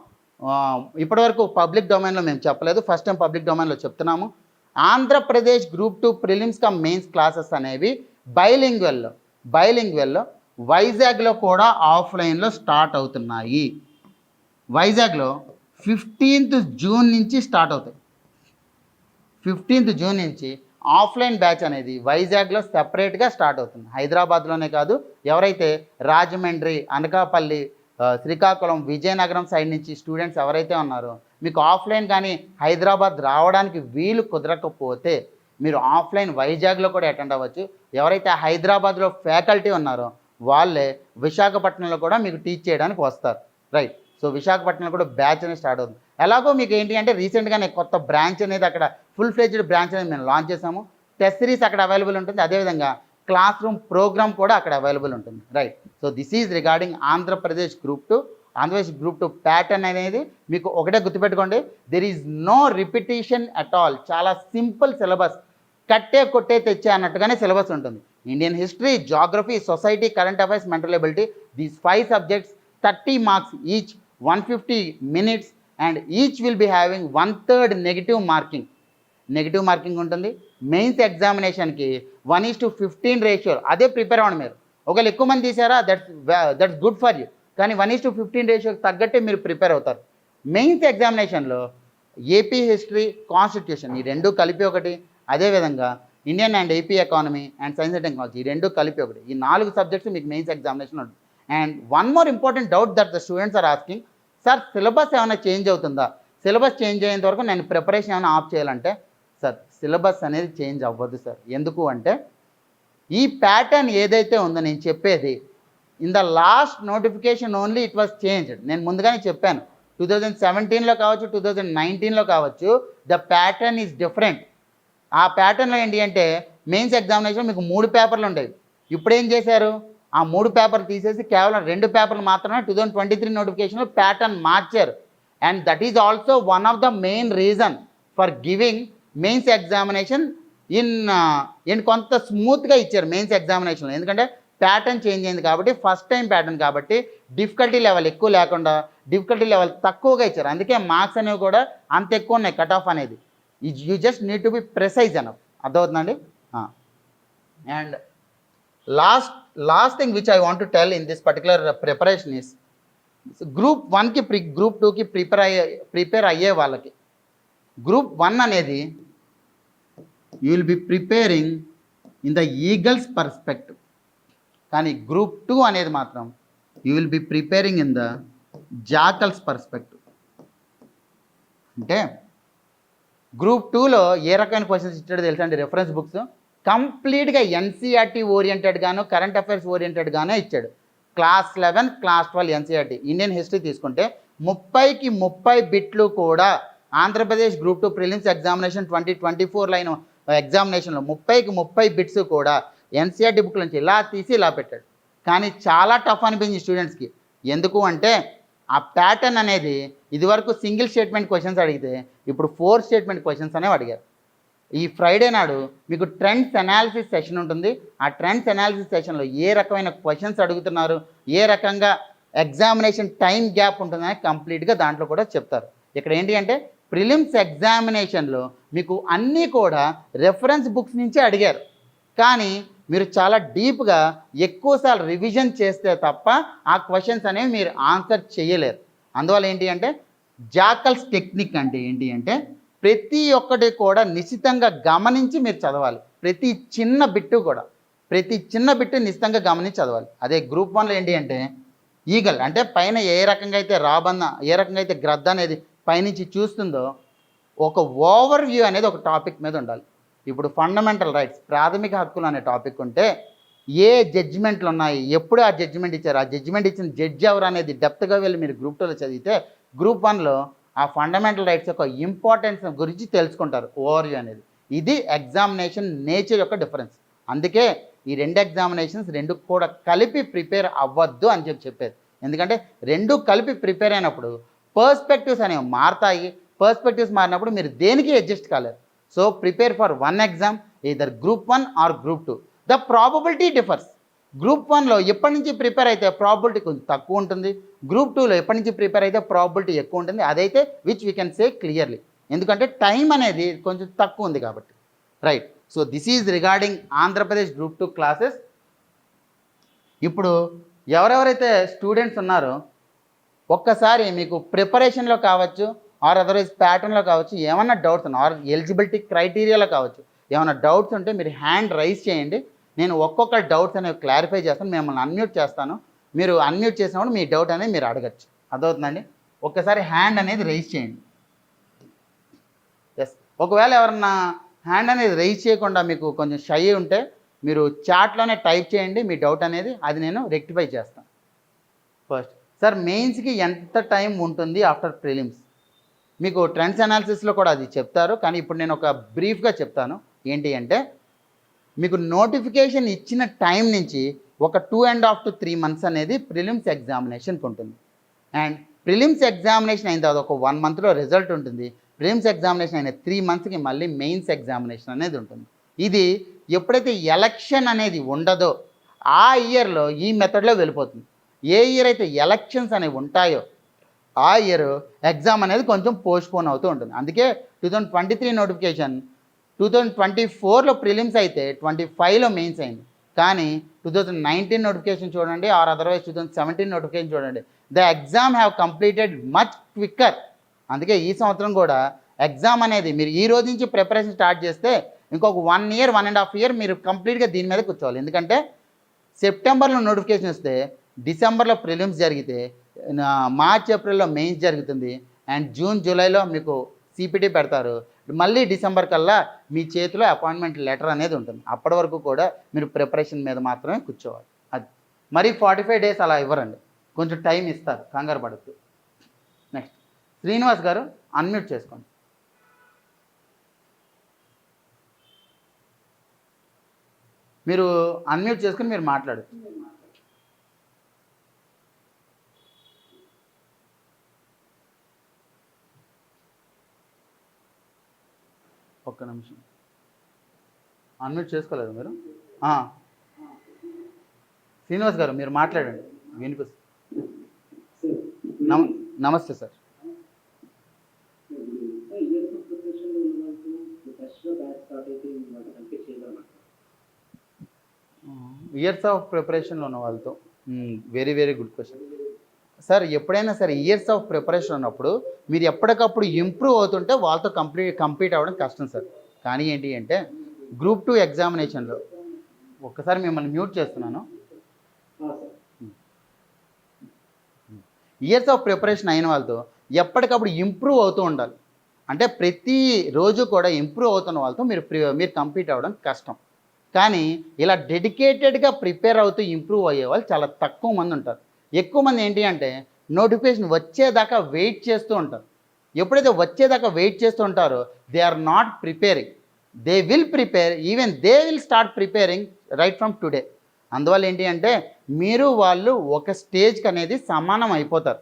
ఇప్పటివరకు పబ్లిక్ డొమైన్లో మేము చెప్పలేదు, ఫస్ట్ టైం పబ్లిక్ డొమైన్లో చెప్తున్నాము. Andhra Pradesh group 2 prelims cum mains classes అనేవి బైలింగ్వెల్లో వైజాగ్లో కూడా ఆఫ్లైన్లో స్టార్ట్ అవుతున్నాయి. వైజాగ్లో 15th June నుంచి స్టార్ట్ అవుతాయి. 15th June నుంచి ఆఫ్లైన్ బ్యాచ్ అనేది వైజాగ్లో సెపరేట్గా స్టార్ట్ అవుతుంది. హైదరాబాద్లోనే కాదు, ఎవరైతే రాజమండ్రి, అనకాపల్లి, శ్రీకాకుళం, విజయనగరం సైడ్ నుంచి స్టూడెంట్స్ ఎవరైతే ఉన్నారో మీకు ఆఫ్లైన్ కానీ హైదరాబాద్ రావడానికి వీలు కుదరకపోతే మీరు ఆఫ్లైన్ వైజాగ్లో కూడా అటెండ్ అవ్వచ్చు. ఎవరైతే హైదరాబాద్లో ఫ్యాకల్టీ ఉన్నారో వాళ్ళే విశాఖపట్నంలో కూడా మీకు టీచ్ చేయడానికి వస్తారు, రైట్. సో విశాఖపట్నంలో కూడా బ్యాచ్ అనేది స్టార్ట్ అవుతుంది. ఎలాగో మీకు ఏంటి అంటే రీసెంట్గానే కొత్త బ్రాంచ్ అనేది అక్కడ ఫుల్ ఫ్లెడ్జ్డ్ బ్రాంచ్ అనేది మేము లాంచ్ చేసాము. టెస్ట్ సిరీస్ అక్కడ అవైలబుల్ ఉంటుంది, అదేవిధంగా క్లాస్ రూమ్ ప్రోగ్రామ్ కూడా అక్కడ అవైలబుల్ ఉంటుంది, right. So this is regarding Andhra Pradesh group 2. Andhra Pradesh group 2 pattern అనేది మీకు ఒకటే గుర్తుపెట్టుకోండి, there is no repetition at all. చాలా సింపుల్ సిలబస్, కట్టే కొట్టే తెచ్చే అన్నట్టుగానే సిలబస్ ఉంటుంది. Indian history, geography, society, current affairs, mental ability, these 5 subjects 30 marks each, 150 minutes, and each will be having 1/3 negative marking ఉంటుంది. మెయిన్స్ ఎగ్జామినేషన్కి 1:15 రేషియో అదే prepare అవ్వండి. మీరు ఒకవేళ ఎక్కువ మంది తీసారా దట్స్ గుడ్ ఫర్ యూ, కానీ 1:15 రేషియోకి తగ్గట్టే మీరు ప్రిపేర్ అవుతారు. మెయిన్స్ ఎగ్జామినేషన్లో ఏపీ హిస్టరీ, కాన్స్టిట్యూషన్ ఈ 2 కలిపి ఒకటి, అదేవిధంగా Indian and AP economy and science and technology ఈ 2 కలిపి ఒకటి, ఈ 4 సబ్జెక్ట్స్ మీకు మెయిన్స్ ఎగ్జామినేషన్ ఉంటుంది. And one more important doubt that the students are asking, sir syllabus ఏమైనా చేంజ్ అవుతుందా? సిలబస్ చేంజ్ అయ్యేంత వరకు నేను ప్రిపరేషన్ ఏమైనా ఆఫ్ చేయాలంటే, సార్ సిలబస్ అనేది చేంజ్ అవ్వదు సార్. ఎందుకు అంటే ఈ ప్యాటర్న్ ఏదైతే ఉందో నేను చెప్పేది, in the last notification only it was changed. నేను ముందుగానే చెప్పాను, 2017లో కావచ్చు, 2019లో కావచ్చు, ద ప్యాటర్న్ ఈజ్ డిఫరెంట్. ఆ ప్యాటర్న్లో ఏంటి అంటే మెయిన్స్ ఎగ్జామినేషన్ మీకు 3 పేపర్లు ఉండేవి. ఇప్పుడు ఏం చేశారు, ఆ 3 పేపర్లు తీసేసి కేవలం 2 పేపర్లు మాత్రమే 2023 నోటిఫికేషన్లో ప్యాటర్న్ మార్చారు. And that is also one of the main reason for giving mains examination in కొంత స్మూత్గా ఇచ్చారు మెయిన్స్ ఎగ్జామినేషన్లో, ఎందుకంటే ప్యాటర్న్ చేంజ్ అయింది కాబట్టి, ఫస్ట్ టైం ప్యాటర్న్ కాబట్టి డిఫికల్టీ లెవెల్ ఎక్కువ లేకుండా డిఫికల్టీ లెవెల్ తక్కువగా ఇచ్చారు. అందుకే మార్క్స్ అనేవి కూడా అంత ఎక్కువ ఉన్నాయి, కట్ ఆఫ్ అనేది. You just need to be precise enough. అర్థమవుతుందండి. And last thing which I want to tell in this particular preparation is, group 1కి గ్రూప్ 2కి ప్రిపేర్ అయ్యే వాళ్ళకి గ్రూప్ 1 అనేది you will be preparing in the eagles perspective, కానీ group 2 అనేది మాత్రం you will be preparing in the jackals perspective. అంటే group 2లో ఏ రకమైన క్వశ్చన్స్ ఇచ్చాడో తెలుసా అండి? రెఫరెన్స్ బుక్స్ కంప్లీట్గా ఎన్సీఆర్టీ ఓరియంటెడ్గాను కరెంట్ అఫైర్స్ ఓరియంటెడ్గానే ఇచ్చాడు. Class 11 class 12 NCERT. Indian history తీసుకుంటే 30కి 30 బిట్లు కూడా Andhra Pradesh group 2 prelims examination 2024 line ఎగ్జామినేషన్లో 30కి 30 బిట్స్ కూడా ఎన్సీఆర్టీ బుక్ నుంచి ఇలా తీసి ఇలా పెట్టాడు. కానీ చాలా టఫ్ అనిపించింది స్టూడెంట్స్కి. ఎందుకు అంటే ఆ ప్యాటర్న్ అనేది ఇదివరకు సింగిల్ స్టేట్మెంట్ క్వశ్చన్స్ అడిగితే ఇప్పుడు 4 స్టేట్మెంట్ క్వశ్చన్స్ అనేవి అడిగారు. ఈ ఫ్రైడే నాడు మీకు ట్రెండ్స్ అనాలిసిస్ సెషన్ ఉంటుంది. ఆ ట్రెండ్స్ అనాలిసిస్ సెషన్లో ఏ రకమైన క్వశ్చన్స్ అడుగుతున్నారు, ఏ రకంగా ఎగ్జామినేషన్ టైం గ్యాప్ ఉంటుందని కంప్లీట్గా దాంట్లో కూడా చెప్తారు. ఇక్కడ ఏంటి అంటే ప్రిలిమ్స్ ఎగ్జామినేషన్లో మీకు అన్నీ కూడా రెఫరెన్స్ బుక్స్ నుంచే అడిగారు, కానీ మీరు చాలా డీప్గా ఎక్కువసార్లు రివిజన్ చేస్తే తప్ప ఆ క్వశ్చన్స్ అనేవి మీరు ఆన్సర్ చేయలేరు. అందువల్ల ఏంటి అంటే జాకల్స్ టెక్నిక్ అంటే ఏంటి అంటే ప్రతి ఒక్కటి కూడా నిశ్చితంగా గమనించి మీరు చదవాలి. ప్రతి చిన్న బిట్టు నిశ్చితంగా గమనించి చదవాలి. అదే గ్రూప్ 1లో ఏంటి అంటే ఈగల్ అంటే పైన ఏ రకంగా అయితే రాబంద, ఏ రకంగా అయితే గ్రద్ద అనేది పైనుంచి చూస్తుందో ఒక ఓవర్ వ్యూ అనేది ఒక టాపిక్ మీద ఉండాలి. ఇప్పుడు ఫండమెంటల్ రైట్స్ ప్రాథమిక హక్కులు అనే టాపిక్ ఉంటే ఏ జడ్జిమెంట్లు ఉన్నాయి, ఎప్పుడు ఆ జడ్జిమెంట్ ఇచ్చారు, ఆ జడ్జిమెంట్ ఇచ్చిన జడ్జి ఎవరు అనేది డెప్త్గా వెళ్ళి మీరు గ్రూప్ 2లో చదివితే గ్రూప్ 1లో ఆ ఫండమెంటల్ రైట్స్ యొక్క ఇంపార్టెన్స్ గురించి తెలుసుకుంటారు, ఓవర్వ్యూ అనేది. ఇది ఎగ్జామినేషన్ నేచర్ యొక్క డిఫరెన్స్. అందుకే ఈ 2 ఎగ్జామినేషన్స్ 2 కూడా కలిపి ప్రిపేర్ అవ్వద్దు అని చెప్పేది. ఎందుకంటే 2 కలిపి ప్రిపేర్ అయినప్పుడు పర్స్పెక్టివ్స్ అనేవి మారుతాయి. పర్స్పెక్టివ్స్ మారినప్పుడు మీరు దేనికి అడ్జస్ట్ కాలేరు. So prepare for 1 exam, either group 1 or group 2. The probability differs. Group 1లో ఎప్పటి నుంచి ప్రిపేర్ అయితే ప్రాబిలిటీ కొంచెం తక్కువ ఉంటుంది, గ్రూప్ 2లో ఎప్పటి నుంచి ప్రిపేర్ అయితే ప్రాబిలిటీ ఎక్కువ ఉంటుంది. అదైతే which we can say clearly, ఎందుకంటే టైం అనేది కొంచెం తక్కువ ఉంది కాబట్టి. Right. So this is regarding Andhra Pradesh group 2 classes. ఇప్పుడు ఎవరెవరైతే స్టూడెంట్స్ ఉన్నారో ఒక్కసారి మీకు ప్రిపరేషన్లో కావచ్చు ఆర్ అదర్వైజ్ ప్యాటర్న్లో కావచ్చు ఏమన్నా డౌట్స్ ఉన్నా ఆర్ ఎలిజిబిలిటీ క్రైటీరియాలో కావచ్చు ఏమైనా డౌట్స్ ఉంటే మీరు హ్యాండ్ రైజ్ చేయండి. నేను ఒక్కొక్క డౌట్స్ అనేవి క్లారిఫై చేస్తాను, మిమ్మల్ని అన్మ్యూట్ చేస్తాను. మీరు అన్మ్యూట్ చేసినప్పుడు మీ డౌట్ అనేది మీరు అడగచ్చు. అర్థమవుతుందండి. ఒక్కసారి హ్యాండ్ అనేది రైజ్ చేయండి. ఎస్, ఒకవేళ ఎవరన్నా హ్యాండ్ అనేది రైజ్ చేయకుండా మీకు కొంచెం షై ఉంటే మీరు చాట్లోనే టైప్ చేయండి మీ డౌట్ అనేది, అది నేను రెక్టిఫై చేస్తాను. ఫస్ట్ సార్ మెయిన్స్కి ఎంత టైం ఉంటుంది ఆఫ్టర్ ప్రిలిమ్స్? మీకు ట్రెండ్స్ అనాలిసిస్లో కూడా అది చెప్తారు, కానీ ఇప్పుడు నేను ఒక బ్రీఫ్గా చెప్తాను. ఏంటి అంటే మీకు నోటిఫికేషన్ ఇచ్చిన టైం నుంచి ఒక 2.5 to 3 months అనేది ప్రిలిమ్స్ ఎగ్జామినేషన్కి ఉంటుంది. అండ్ ప్రిలిమ్స్ ఎగ్జామినేషన్ అయిన తర్వాత ఒక 1 monthలో రిజల్ట్ ఉంటుంది. ప్రిలిమ్స్ ఎగ్జామినేషన్ అయిన 3 monthsకి మళ్ళీ మెయిన్స్ ఎగ్జామినేషన్ అనేది ఉంటుంది. ఇది ఎప్పుడైతే ఎలక్షన్ అనేది ఉండదో ఆ ఇయర్లో ఈ మెథడ్లో వెళ్ళిపోతుంది. ఏ ఇయర్ అయితే ఎలక్షన్స్ అనేవి ఉంటాయో ఆ ఇయర్ ఎగ్జామ్ అనేది కొంచెం పోస్ట్పోన్ అవుతూ ఉంటుంది. అందుకే 2023 నోటిఫికేషన్ 2024లో ప్రిలిమ్స్ అయితే 25లో మెయిన్స్ అయింది. కానీ 2019 నోటిఫికేషన్ చూడండి ఆర్ అదర్వైజ్ 2017 నోటిఫికేషన్ చూడండి, the exam have completed much quicker. అందుకే ఈ సంవత్సరం కూడా ఎగ్జామ్ అనేది మీరు ఈ రోజు నుంచి ప్రిపరేషన్ స్టార్ట్ చేస్తే ఇంకొక 1 year 1.5 year మీరు కంప్లీట్గా దీని మీద కూర్చోవాలి. ఎందుకంటే సెప్టెంబర్లో నోటిఫికేషన్ వస్తే డిసెంబర్లో ప్రిలిమ్స్ జరిగితే మార్చ్ ఏప్రిల్లో మెయిన్స్ జరుగుతుంది అండ్ జూన్ జూలైలో మీకు సిపిటి పెడతారు. మళ్ళీ డిసెంబర్ కల్లా మీ చేతిలో అపాయింట్మెంట్ లెటర్ అనేది ఉంటుంది. అప్పటి వరకు కూడా మీరు ప్రిపరేషన్ మీద మాత్రమే కూర్చోవాలి. అది మరి 45 days అలా ఇవ్వరండి, కొంచెం టైం ఇస్తారు, కంగారు పడద్దు. నెక్స్ట్ శ్రీనివాస్ గారు అన్మ్యూట్ చేసుకోండి. మీరు అన్మ్యూట్ చేసుకుని మీరు మాట్లాడచ్చు. ఒక్క నిమిషం, అన్మ్యూట్ చేసుకోలేదు మీరు. శ్రీనివాస్ గారు మీరు మాట్లాడండి, వినిపిస్తుంది. నమస్తే సార్. ఇయర్స్ ఆఫ్ ప్రిపరేషన్లో ఉన్న వాళ్ళతో very very good question sir. ఎప్పుడైనా సరే ఇయర్స్ ఆఫ్ ప్రిపరేషన్ ఉన్నప్పుడు మీరు ఎప్పటికప్పుడు ఇంప్రూవ్ అవుతుంటే వాళ్ళతో కంప్లీట్ అవ్వడం కష్టం సార్. కానీ ఏంటి అంటే గ్రూప్ 2 ఎగ్జామినేషన్లో ఒక్కసారి మిమ్మల్ని మ్యూట్ చేస్తున్నాను. ఇయర్స్ ఆఫ్ ప్రిపరేషన్ అయిన వాళ్ళతో ఎప్పటికప్పుడు ఇంప్రూవ్ అవుతూ ఉండాలి. అంటే ప్రతి రోజు కూడా ఇంప్రూవ్ అవుతున్న వాళ్ళతో మీరు కంప్లీట్ అవ్వడం కష్టం. కానీ ఇలా డెడికేటెడ్గా ప్రిపేర్ అవుతూ ఇంప్రూవ్ అయ్యే వాళ్ళు చాలా తక్కువ మంది ఉంటారు. ఎక్కువ మంది ఏంటి అంటే నోటిఫికేషన్ వచ్చేదాకా వెయిట్ చేస్తూ ఉంటారు. ఎప్పుడైతే వచ్చేదాకా వెయిట్ చేస్తూ ఉంటారో they are not preparing. They will prepare, even they will start preparing right from today. అందువల్ల ఏంటి అంటే మీరు వాళ్ళు ఒక స్టేజ్కి అనేది సమానం అయిపోతారు.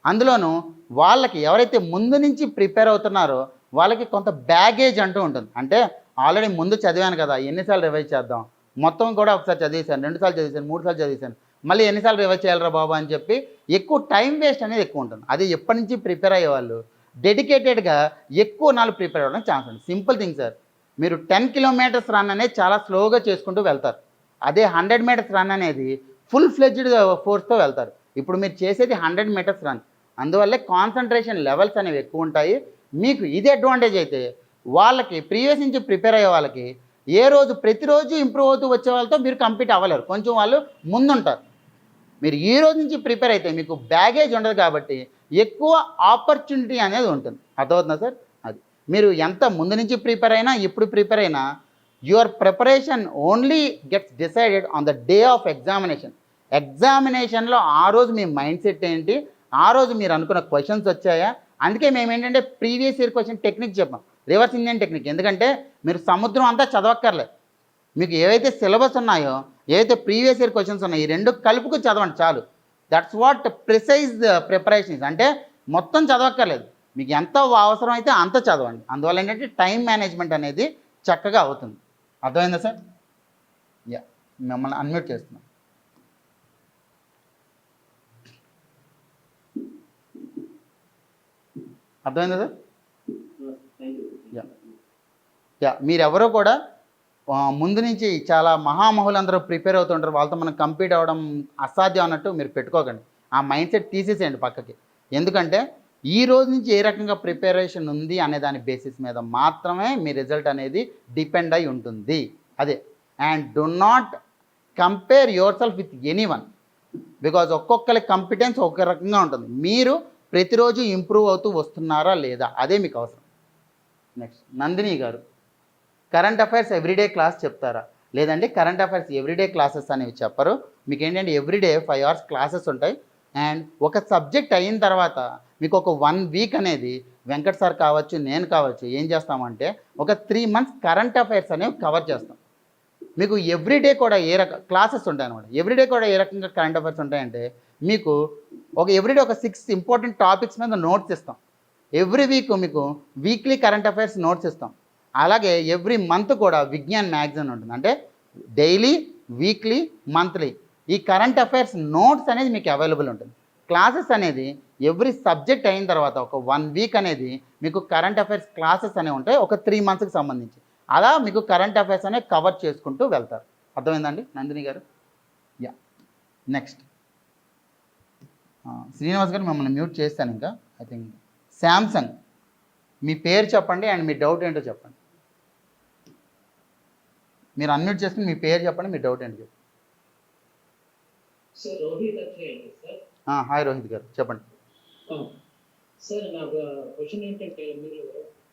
అందులోనూ వాళ్ళకి ఎవరైతే ముందు నుంచి ప్రిపేర్ అవుతున్నారో వాళ్ళకి కొంత బ్యాగేజ్ అంటూ ఉంటుంది. అంటే ఆల్రెడీ ముందు చదివాను కదా, ఎన్నిసార్లు రివైజ్ చేద్దాం, మొత్తం కూడా ఒకసారి చదివేశాను, 2 సార్లు చదివేశాను, 3 సార్లు చదివేశాను, మళ్ళీ ఎన్నిసార్లు రివైజ్ చేయాలరా బాబు అని చెప్పి ఎక్కువ టైం వేస్ట్ అనేది ఎక్కువ ఉంటుంది. అది ఎప్పటి నుంచి ప్రిపేర్ అయ్యేవాళ్ళు డెడికేటెడ్గా ఎక్కువ నాలుగు ప్రిపేర్ అవ్వడానికి ఛాన్స్ ఉంది. సింపుల్ థింగ్ సార్, మీరు 10 కిలోమీటర్స్ రన్ అనేది చాలా స్లోగా చేసుకుంటూ వెళ్తారు. అదే 100 మీటర్స్ రన్ అనేది ఫుల్ ఫ్లెడ్జ్డ్ ఫోర్స్తో వెళ్తారు. ఇప్పుడు మీరు చేసేది 100 మీటర్స్ రన్, అందువల్లే కాన్సన్ట్రేషన్ లెవెల్స్ అనేవి ఎక్కువ ఉంటాయి. మీకు ఇది అడ్వాంటేజ్ అయితే వాళ్ళకి ప్రీవియస్ నుంచి ప్రిపేర్ అయ్యే వాళ్ళకి ప్రతిరోజు ఇంప్రూవ్ అవుతూ వచ్చే వాళ్ళతో మీరు కంపీట్ అవ్వలేరు, కొంచెం వాళ్ళు ముందుంటారు. మీరు ఈ రోజు నుంచి ప్రిపేర్ అయితే మీకు బ్యాగేజ్ ఉండదు కాబట్టి ఎక్కువ ఆపర్చునిటీ అనేది ఉంటుంది. అర్థమవుతుందా సార్? అది మీరు ఎంత ముందు నుంచి ప్రిపేర్ అయినా ఇప్పుడు ప్రిపేర్ అయినా your preparation only gets decided on the day of examination. ఎగ్జామినేషన్లో ఆ రోజు మీ మైండ్ సెట్ ఏంటి, ఆ రోజు మీరు అనుకున్న క్వశ్చన్స్ వచ్చాయా. అందుకే మేము ఏంటంటే ప్రీవియస్ ఇయర్ క్వశ్చన్ టెక్నిక్ చెప్పాం, రివర్స్ ఇండియన్ టెక్నిక్. ఎందుకంటే మీరు సముద్రం అంతా చదవక్కర్లేదు, మీకు ఏవైతే సిలబస్ ఉన్నాయో, ఏవైతే ప్రీవియస్ ఇయర్ క్వశ్చన్స్ ఉన్నాయో, ఈ రెండు కలుపుకు చదవండి చాలు. That's what precise preparation. అంటే మొత్తం చదవక్కర్లేదు, మీకు ఎంత అవసరం అయితే అంత చదవండి. అందువల్ల ఏంటంటే టైం మేనేజ్మెంట్ అనేది చక్కగా అవుతుంది. అర్థమైందా సార్? యా, మిమ్మల్ని అన్మ్యూట్ చేస్తున్నాం. అర్థమైందా సార్? యా, మీరెవరో కూడా ముందు నుంచి చాలా మహామహులందరూ ప్రిపేర్ అవుతుంటారు, వాళ్ళతో మనం కంపీట్ అవ్వడం అసాధ్యం అన్నట్టు మీరు పెట్టుకోకండి. ఆ మైండ్ సెట్ తీసేసేయండి పక్కకి. ఎందుకంటే ఈ రోజు నుంచి ఏ రకంగా ప్రిపరేషన్ ఉంది అనే దాని బేసిస్ మీద మాత్రమే మీ రిజల్ట్ అనేది డిపెండ్ అయి ఉంటుంది. అదే, and do not compare your self with anyone, because ఒక్కొక్కరి కాంపిటెన్స్ ఒక్క రకంగా ఉంటుంది. మీరు ప్రతిరోజు ఇంప్రూవ్ అవుతూ వస్తున్నారా లేదా, అదే మీకు అవసరం. నెక్స్ట్ నందిని గారు, కరెంట్ అఫైర్స్ ఎవ్రీడే క్లాస్ చెప్తారా? లేదండి, కరెంట్ అఫైర్స్ ఎవ్రీడే క్లాసెస్ అనేవి చెప్పరు. మీకు ఏంటంటే ఎవ్రీడే 5 hours క్లాసెస్ ఉంటాయి. అండ్ ఒక సబ్జెక్ట్ అయిన తర్వాత మీకు ఒక 1 week అనేది వెంకట్ సార్ కావచ్చు, నేను కావచ్చు, ఏం చేస్తామంటే ఒక 3 months కరెంట్ అఫైర్స్ అనేవి కవర్ చేస్తాం. మీకు ఎవ్రీడే కూడా క్లాసెస్ ఉంటాయి అనమాట. ఎవ్రీడే కూడా ఏ రకంగా కరెంట్ అఫైర్స్ ఉంటాయంటే మీకు ఎవ్రీడే ఒక 6 ఇంపార్టెంట్ టాపిక్స్ మీద నోట్స్ ఇస్తాం. ఎవ్రీ వీక్ మీకు వీక్లీ కరెంట్ అఫైర్స్ నోట్స్ ఇస్తాం. అలాగే ఎవ్రీ మంత్ కూడా విజ్ఞాన్ మ్యాగజైన్ ఉంటుంది. అంటే డైలీ, వీక్లీ, మంత్లీ ఈ కరెంట్ అఫైర్స్ నోట్స్ అనేది మీకు అవైలబుల్ ఉంటుంది. క్లాసెస్ అనేది ఎవ్రీ సబ్జెక్ట్ అయిన తర్వాత ఒక 1 week అనేది మీకు కరెంట్ అఫైర్స్ క్లాసెస్ అనేవి ఉంటాయి, ఒక 3 monthsకి సంబంధించి. అలా మీకు కరెంట్ అఫైర్స్ అనేవి కవర్ చేసుకుంటూ వెళ్తారు. అర్థమైందండి నందిని గారు? యా, నెక్స్ట్ శ్రీనివాస్ గారు, మిమ్మల్ని మ్యూట్ చేస్తాను ఇంకా. ఐ థింక్ శాంసంగ్, మీ పేరు చెప్పండి అండ్ మీ డౌట్ ఏంటో చెప్పండి. మీరు అన్మ్యూట్ చేసుకుని మీ పేరు చెప్పండి, మీ డౌట్ ఏంటో చెప్పండి. హాయ్ రోహిత్ గారు, చెప్పండి. సార్ నా క్వశ్చన్ ఏంటంటే మీరు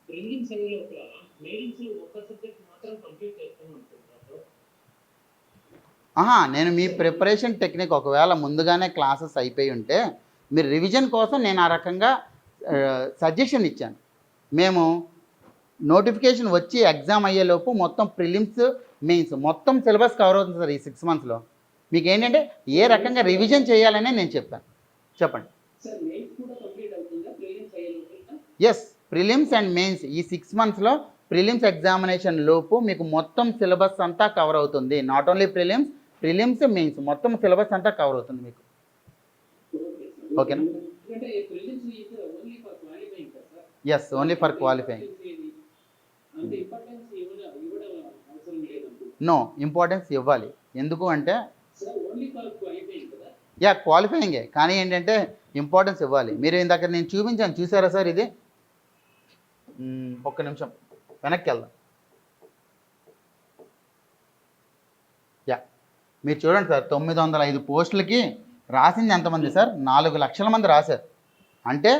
ప్రిలిమ్స్ అయ్యే లోపల మెయిన్స్ ఒక సబ్జెక్ట్ మాత్రం కంప్లీట్ చేస్తాను అనుకుంటున్నారు. నేను మీ ప్రిపరేషన్ టెక్నిక్ ఒకవేళ ముందుగానే క్లాసెస్ అయిపోయి ఉంటే మీరు రివిజన్ కోసం నేను ఆ రకంగా సజెషన్ ఇచ్చాను. మేము నోటిఫికేషన్ వచ్చి ఎగ్జామ్ అయ్యేలోపు మొత్తం ప్రిలిమ్స్, మెయిన్స్ మొత్తం సిలబస్ కవర్ అవుతుంది సార్. ఈ 6 monthsలో మీకు ఏంటంటే ఏ రకంగా రివిజన్ చేయాలనే నేను చెప్పాను. చెప్పండి. ఎస్, ప్రిలిమ్స్ అండ్ మెయిన్స్ ఈ 6 monthsలో ప్రిలిమ్స్ ఎగ్జామినేషన్ లోపు మీకు మొత్తం సిలబస్ అంతా కవర్ అవుతుంది. నాట్ ఓన్లీ ప్రిలిమ్స్ మెయిన్స్ మొత్తం సిలబస్ అంతా కవర్ అవుతుంది మీకు. ఓకేనా? అంటే prelims is only for qualifying కదా? Yes, only for qualifying. అంటే ఇంపార్టెన్స్ ఇవ్వడం అవసరం లేదండి. నో, ఇంపార్టెన్స్ ఇవ్వాలి. ఎందుకు అంటే సార్ ఓన్లీ ఫర్ క్వాలిఫైయింగ్ కదా? యా, క్వాలిఫైయింగే, కానీ ఏంటంటే ఇంపార్టెన్స్ ఇవ్వాలి. మీరు ఇందాక నేను చూపించాను, చూసారా సార్ ఇది? ఒక్క నిమిషం వెనక్కి వెళ్దాం. యా, మీరు చూడండి సార్, 905 పోస్టులకి రాసింది ఎంతమంది సార్? 4 లక్షల మంది రాశారు. అంటే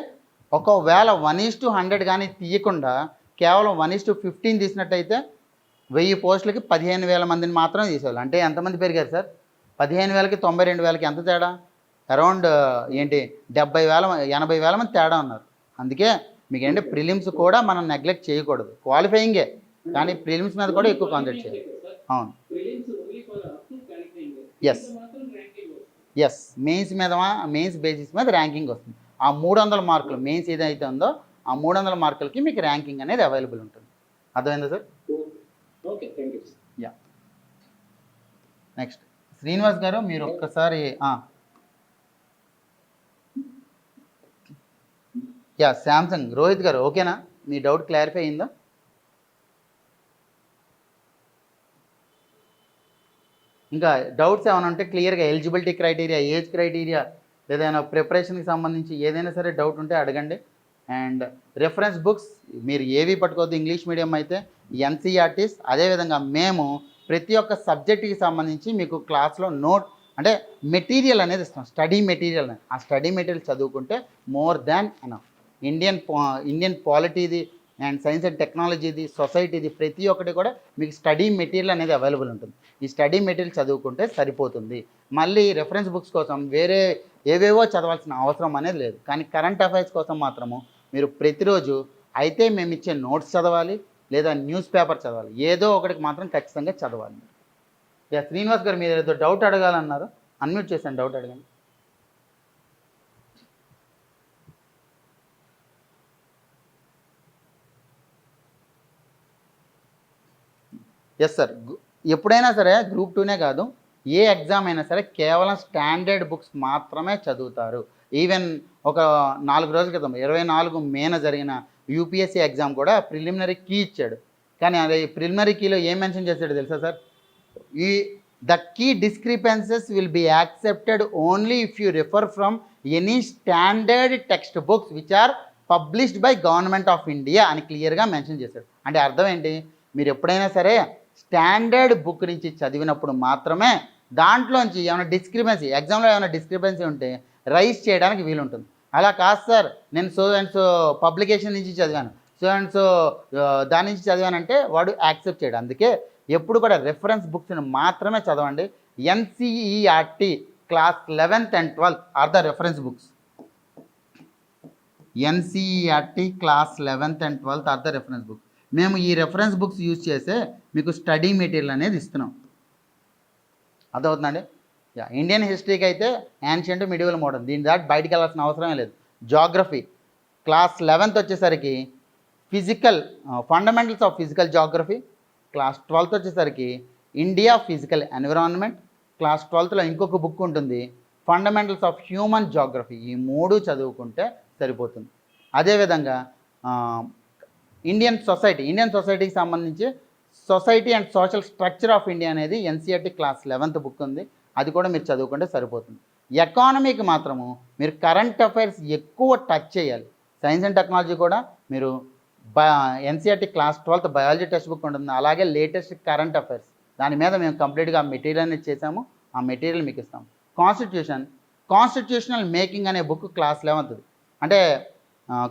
ఒకవేళ 1:100 కానీ తీయకుండా కేవలం 1:15 తీసినట్టయితే 1000 పోస్టులకి 15,000 మందిని మాత్రమే తీసేవాళ్ళు. అంటే ఎంతమంది పెరిగారు సార్? 15,000కి 92,000కి ఎంత తేడా? అరౌండ్ 70,000 80,000 మంది తేడా ఉన్నారు. అందుకే మీకు ఏంటంటే ప్రిలిమ్స్ కూడా మనం నెగ్లెక్ట్ చేయకూడదు. క్వాలిఫైయింగే, కానీ ప్రిలిమ్స్ మీద కూడా ఎక్కువ కాన్సంట్రేట్ చేయాలి. అవును, prelims only for up to qualifying. Yes మాత్రం ర్యాంకింగ్ వస్తుంది. ఎస్, మెయిన్స్ బేసిస్ మీద ర్యాంకింగ్ వస్తుంది. ఆ 300 మార్కులు మెయిన్స్ ఏదైతే ఉందో ఆ 300 మార్కులకి మీకు ర్యాంకింగ్ అనేది అవైలబుల్ ఉంటుంది. అర్థమైందా sir? Okay, thank you. Yeah, next Srinivas గారు, మీరు ఒక్కసారి యా శాంసంగ్ రోహిత్ గారు, ఓకేనా? మీ డౌట్ క్లారిఫై అయిందా? ఇంకా డౌట్స్ ఏమైనా ఉంటే క్లియర్గా ఎలిజిబిలిటీ క్రైటీరియా, ఏజ్ క్రైటీరియా, ఏదైనా ప్రిపరేషన్కి సంబంధించి ఏదైనా సరే డౌట్ ఉంటే అడగండి. అండ్ రెఫరెన్స్ బుక్స్ మీరు ఏవి పట్టుకోవద్దు. ఇంగ్లీష్ మీడియం అయితే ఎన్సీఆర్టీస్, అదేవిధంగా మేము ప్రతి ఒక్క సబ్జెక్ట్కి సంబంధించి మీకు క్లాస్లో అంటే మెటీరియల్ అనేది ఇస్తాం, స్టడీ మెటీరియల్. ఆ స్టడీ మెటీరియల్ చదువుకుంటే మోర్ దాన్ ఎనఫ్. ఇండియన్ పాలిటీది అండ్ సైన్స్ అండ్ టెక్నాలజీది, సొసైటీది, ప్రతి ఒక్కటి కూడా మీకు స్టడీ మెటీరియల్ అనేది అవైలబుల్ ఉంటుంది. ఈ స్టడీ మెటీరియల్ చదువుకుంటే సరిపోతుంది. మళ్ళీ రెఫరెన్స్ బుక్స్ కోసం వేరే ఏవేవో చదవాల్సిన అవసరం అనేది లేదు. కానీ కరెంట్ అఫైర్స్ కోసం మాత్రము మీరు ప్రతిరోజు అయితే మేము ఇచ్చే నోట్స్ చదవాలి, లేదా న్యూస్ పేపర్ చదవాలి. ఏదో ఒకటికి మాత్రం ఖచ్చితంగా చదవాలి. యా, శ్రీనివాస్ గారు, మీరు ఏదో డౌట్ అడగాలన్నారు, అన్మ్యూట్ చేశాను, డౌట్ అడగండి. ఎస్ సార్, ఎప్పుడైనా సరే గ్రూప్ 2నే కాదు, ఏ ఎగ్జామ్ అయినా సరే కేవలం స్టాండర్డ్ బుక్స్ మాత్రమే చదువుతారు. ఈవెన్ ఒక 4 రోజుల క్రితం 24 మేన జరిగిన యూపీఎస్సీ ఎగ్జామ్ కూడా ప్రిలిమినరీ కీ ఇచ్చాడు. కానీ అది ప్రిలిమినరీ కీలో ఏం మెన్షన్ చేశాడు తెలుసా sir? The key discrepancies will be accepted only if you refer from any standard text books which are published by government of India అని క్లియర్గా మెన్షన్ చేశాడు. అంటే అర్థం ఏంటి? మీరు ఎప్పుడైనా సరే స్టాండర్డ్ బుక్ నుంచి చదివినప్పుడు మాత్రమే దాంట్లోంచి ఏమైనా డిస్క్రిపెన్సీ, ఎగ్జామ్లో ఏమైనా డిస్క్రిపెన్సీ ఉంటే రైజ్ చేయడానికి వీలుంటుంది. అలా కాదు సార్, నేను సో అండ్ సో పబ్లికేషన్ నుంచి చదివాను, సో అండ్ సో దాని నుంచి చదివానంటే వాడు యాక్సెప్ట్ చేయడు. అందుకే ఎప్పుడు కూడా రెఫరెన్స్ బుక్స్ని మాత్రమే చదవండి. NCERT class 11th and 12th are the reference books. NCERT class 11th and 12th are the reference books. మేము ఈ రెఫరెన్స్ బుక్స్ యూజ్ చేసే మీకు స్టడీ మెటీరియల్ అనేది ఇస్తున్నాం. అర్థమవుతుందండి? యా, ఇండియన్ హిస్టరీకి అయితే యాన్షియంట్, మిడివల్, మోడర్న్, దీని దాటి బయటికి వెళ్ళాల్సిన అవసరమే లేదు. జాగ్రఫీ క్లాస్ 11th వచ్చేసరికి fundamentals of physical geography, class 12th వచ్చేసరికి ఇండియా ఫిజికల్ ఎన్విరాన్మెంట్, క్లాస్ 12thలో ఇంకొక బుక్ ఉంటుంది ఫండమెంటల్స్ ఆఫ్ హ్యూమన్ జాగ్రఫీ. ఈ 3 చదువుకుంటే సరిపోతుంది. అదేవిధంగా ఇండియన్ సొసైటీకి సంబంధించి society and social structure of India అనేది ఎన్సీఆర్టీ క్లాస్ 11th బుక్ ఉంది, అది కూడా మీరు చదువుకుంటే సరిపోతుంది. ఎకానమీకి మాత్రము మీరు కరెంట్ అఫైర్స్ ఎక్కువ టచ్ చేయాలి. సైన్స్ అండ్ టెక్నాలజీ కూడా మీరు NCERT class 12th biology text book ఉంటుంది, అలాగే లేటెస్ట్ కరెంట్ అఫైర్స్, దాని మీద మేము కంప్లీట్గా మెటీరియల్ అనేది చేసాము. ఆ మెటీరియల్ మీకు ఇస్తాం. కాన్స్టిట్యూషనల్ మేకింగ్ అనే బుక్ క్లాస్ 11th, అంటే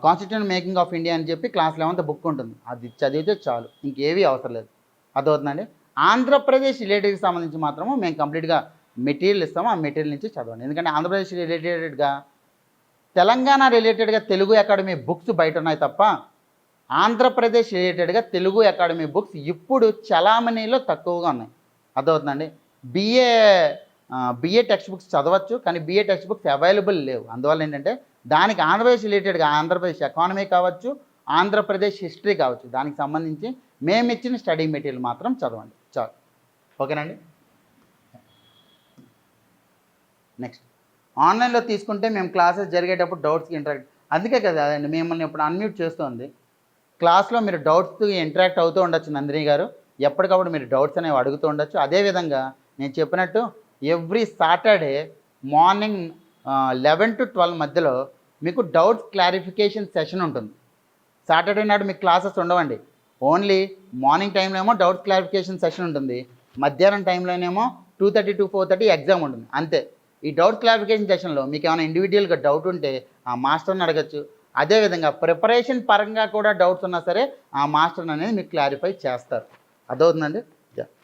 కాన్స్టిట్యూషన్ మేకింగ్ ఆఫ్ ఇండియా అని చెప్పి క్లాస్ 11th బుక్ ఉంటుంది. అది చదివితే చాలు, ఇంకేవీ అవసరం లేదు. అర్థమవుతుందండి? ఆంధ్రప్రదేశ్ రిలేటెడ్కి సంబంధించి మాత్రము మేము కంప్లీట్గా మెటీరియల్ ఇస్తాము. ఆ మెటీరియల్ నుంచి చదవండి. ఎందుకంటే ఆంధ్రప్రదేశ్ రిలేటెడ్గా, తెలంగాణ రిలేటెడ్గా తెలుగు అకాడమీ బుక్స్ బయట ఉన్నాయి తప్ప ఆంధ్రప్రదేశ్ రిలేటెడ్గా తెలుగు అకాడమీ బుక్స్ ఇప్పుడు చలామణిలో తక్కువగా ఉన్నాయి. అర్థమవుతుందండి? బిఏ టెక్స్ట్ బుక్స్ చదవచ్చు, కానీ బిఏ టెక్స్ట్ బుక్స్ అవైలబుల్ లేవు. అందువల్ల ఏంటంటే దానికి ఆంధ్రప్రదేశ్ రిలేటెడ్గా ఆంధ్రప్రదేశ్ ఎకానమీ కావచ్చు, ఆంధ్రప్రదేశ్ హిస్టరీ కావచ్చు, దానికి సంబంధించి మేము ఇచ్చిన స్టడీ మెటీరియల్ మాత్రం చదవండి చాలు. ఓకేనండి. నెక్స్ట్, ఆన్లైన్లో తీసుకుంటే మేము క్లాసెస్ జరిగేటప్పుడు డౌట్స్కి ఇంటరాక్ట్, అందుకే కదా అండి మిమ్మల్ని ఇప్పుడు అన్మ్యూట్ చేస్తుంది. క్లాస్లో మీరు డౌట్స్కి ఇంటరాక్ట్ అవుతూ ఉండొచ్చు నందిని గారు, ఎప్పటికప్పుడు మీరు డౌట్స్ అనేవి అడుగుతూ ఉండొచ్చు. అదేవిధంగా నేను చెప్పినట్టు ఎవ్రీ సాటర్డే మార్నింగ్ 11 to 12 మధ్యలో మీకు డౌట్స్ క్లారిఫికేషన్ సెషన్ ఉంటుంది. సాటర్డే నాడు మీకు క్లాసెస్ ఉండవండి. ఓన్లీ మార్నింగ్ టైంలో ఏమో డౌట్స్ క్లారిఫికేషన్ సెషన్ ఉంటుంది, మధ్యాహ్నం టైంలోనేమో 2:30 to 4:30 ఎగ్జామ్ ఉంటుంది, అంతే. ఈ డౌట్ క్లారిఫికేషన్ సెషన్లో మీకు ఏమైనా ఇండివిజువల్గా డౌట్ ఉంటే ఆ మాస్టర్ని అడగచ్చు. అదేవిధంగా ప్రిపరేషన్ పరంగా కూడా డౌట్స్ ఉన్నా సరే ఆ మాస్టర్ అనేది మీకు క్లారిఫై చేస్తారు. అదవుతుందండి.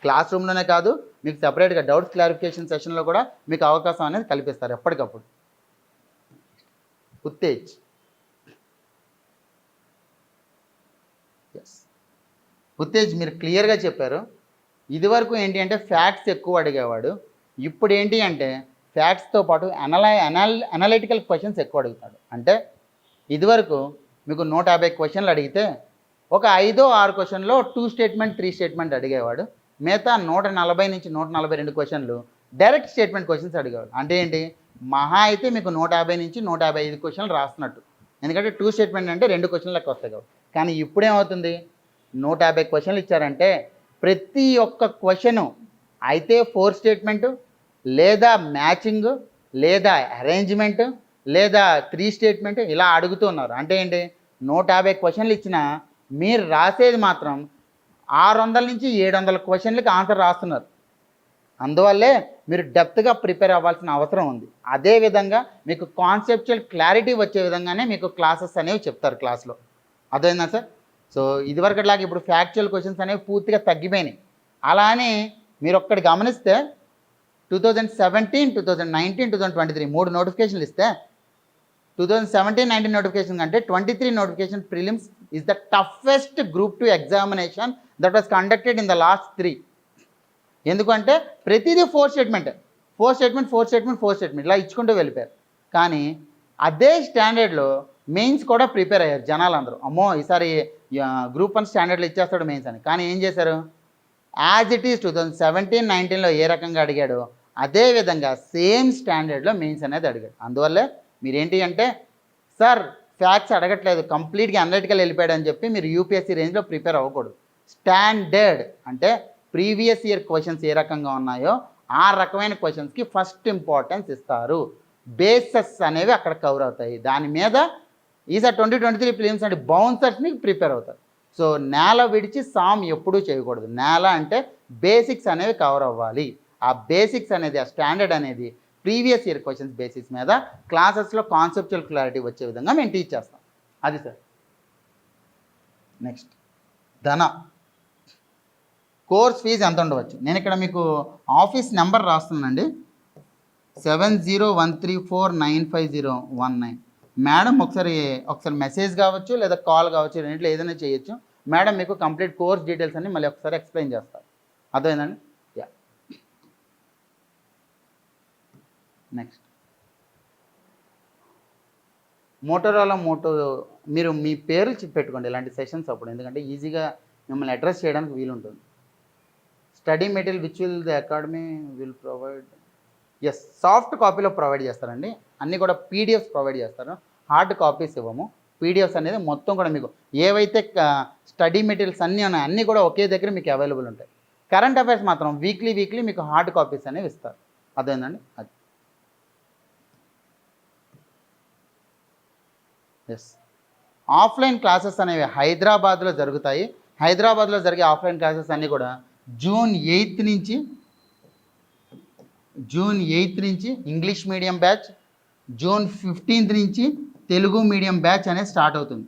క్లాస్ రూమ్లోనే కాదు, మీకు సపరేట్గా డౌట్స్ క్లారిఫికేషన్ సెషన్లో కూడా మీకు అవకాశం అనేది కల్పిస్తారు ఎప్పటికప్పుడు. ఉత్తేజ్, ఎస్ ఉత్తేజ్, మీరు క్లియర్గా చెప్పారు. ఇదివరకు ఏంటి అంటే ఫ్యాక్ట్స్ ఎక్కువ అడిగేవాడు, ఇప్పుడు ఏంటి అంటే ఫ్యాక్ట్స్తో పాటు అనలైటికల్ క్వశ్చన్స్ ఎక్కువ అడుగుతాడు. అంటే ఇదివరకు మీకు 150 క్వశ్చన్లు అడిగితే ఒక 5-6 క్వశ్చన్లో 2 స్టేట్మెంట్ 3 స్టేట్మెంట్ అడిగేవాడు. మిగతా 140 నుంచి 142 క్వశ్చన్లు డైరెక్ట్ స్టేట్మెంట్ క్వశ్చన్స్ అడిగేవాడు. అంటే ఏంటి, మహా అయితే మీకు 150 నుంచి 155 క్వశ్చన్లు రాస్తున్నట్టు, ఎందుకంటే 2 స్టేట్మెంట్ అంటే 2 క్వశ్చన్లు లెక్క వస్తాయి కాబట్టి. కానీ ఇప్పుడేమవుతుంది, 150 క్వశ్చన్లు ఇచ్చారంటే ప్రతి ఒక్క క్వశ్చను అయితే 4 స్టేట్మెంటు లేదా మ్యాచింగ్ లేదా అరేంజ్మెంట్ లేదా 3 స్టేట్మెంట్ ఇలా అడుగుతున్నారు. అంటే ఏంటి, 150 క్వశ్చన్లు ఇచ్చినా మీరు రాసేది మాత్రం 600 నుంచి 700 క్వశ్చన్లకి ఆన్సర్ రాస్తున్నారు. అందువల్లే మీరు డెప్త్గా ప్రిపేర్ అవ్వాల్సిన అవసరం ఉంది. అదేవిధంగా మీకు కాన్సెప్చువల్ క్లారిటీ వచ్చే విధంగానే మీకు క్లాసెస్ అనేవి చెప్తారు క్లాస్లో. అర్థమైందా సార్? సో ఇదివరకట్లాగా ఇప్పుడు ఫ్యాక్చువల్ క్వశ్చన్స్ అనేవి పూర్తిగా తగ్గిపోయినాయి. అలా అని మీరు ఒక్కటి గమనిస్తే 2017, 2019, 2023 3 నోటిఫికేషన్లు ఇస్తే 2017-19 నోటిఫికేషన్ కంటే 23 notification prelims is the toughest group 2 examination that was conducted in the last 3. ఎందుకంటే ప్రతిదీ 4 స్టేట్మెంట్ ఇలా ఇచ్చుకుంటూ వెళ్ళిపోయారు. కానీ అదే స్టాండర్డ్లో మెయిన్స్ కూడా ప్రిపేర్ అయ్యారు జనాలందరూ. అమ్మో ఈసారి గ్రూప్ 1 స్టాండర్డ్లో ఇచ్చేస్తాడు మెయిన్స్ అని. కానీ ఏం చేశారు, యాజ్ ఇట్ ఈస్ 2017-19లో ఏ రకంగా అడిగాడో అదేవిధంగా సేమ్ స్టాండర్డ్లో మెయిన్స్ అనేది అడిగాడు. అందువల్లే మీరేంటి అంటే సార్ ఫ్యాక్ట్స్ అడగట్లేదు, కంప్లీట్గా అనలిటికల్ వెళ్ళిపోయాడు అని చెప్పి మీరు యూపీఎస్సీ రేంజ్లో ప్రిపేర్ అవ్వకూడదు. స్టాండర్డ్ అంటే ప్రీవియస్ ఇయర్ క్వశ్చన్స్ ఏ రకంగా ఉన్నాయో ఆ రకమైన క్వశ్చన్స్కి ఫస్ట్ ఇంపార్టెన్స్ ఇస్తారు. బేసెస్ అనేవి అక్కడ కవర్ అవుతాయి. దాని మీద ఈసారి 2023 ప్రిలిమ్స్ అంటే బౌన్సర్స్ని ప్రిపేర్ అవుతారు. సో నేల విడిచి సామ్ ఎప్పుడూ చేయకూడదు. నేల అంటే బేసిక్స్ అనేవి కవర్ అవ్వాలి. ఆ బేసిక్స్ అనేది, ఆ స్టాండర్డ్ అనేది ప్రీవియస్ ఇయర్ క్వశ్చన్స్ బేసిస్ మీద క్లాసెస్లో కాన్సెప్చువల్ క్లారిటీ వచ్చే విధంగా మేము టీచ్ చేస్తాం. అది సార్. నెక్స్ట్, ధన కోర్స్ ఫీజు ఎంత ఉండవచ్చు? నేను ఇక్కడ మీకు ఆఫీస్ నెంబర్ రాస్తున్నానండి, 7013495019. మేడం ఒకసారి మెసేజ్ కావచ్చు లేదా కాల్ కావచ్చు, రెండింటిలో ఏదైనా చేయొచ్చు. మేడం మీకు కంప్లీట్ కోర్స్ డీటెయిల్స్ అన్ని మళ్ళీ ఒకసారి ఎక్స్ప్లెయిన్ చేస్తారు. అర్థమైందండి? యా. నెక్స్ట్, మోటోరోలా మీరు మీ పేరు పెట్టుకోండి ఇలాంటి సెషన్స్ అప్పుడు, ఎందుకంటే ఈజీగా మిమ్మల్ని అడ్రస్ చేయడానికి వీలుంటుంది. Study material which will the academy will provide, yes soft కాపీలో ప్రొవైడ్ చేస్తారండి. అన్నీ కూడా పీడిఎఫ్స్ ప్రొవైడ్ చేస్తారు, హార్డ్ కాపీస్ ఇవ్వము. పీడిఎఫ్స్ అనేది మొత్తం కూడా మీకు ఏవైతే స్టడీ మెటీరియల్స్ అన్నీ ఉన్నాయో అన్నీ కూడా ఒకే దగ్గర మీకు అవైలబుల్ ఉంటాయి. కరెంట్ అఫైర్స్ మాత్రం వీక్లీ మీకు హార్డ్ కాపీస్ అనేవి ఇస్తారు. అదేందండి అది. ఎస్, ఆఫ్లైన్ క్లాసెస్ అనేవి హైదరాబాద్లో జరుగుతాయి. హైదరాబాద్లో జరిగే ఆఫ్లైన్ క్లాసెస్ అన్నీ కూడా జూన్ 8th నుంచి English medium batch, June 15th నుంచి తెలుగు మీడియం బ్యాచ్ అనేది స్టార్ట్ అవుతుంది.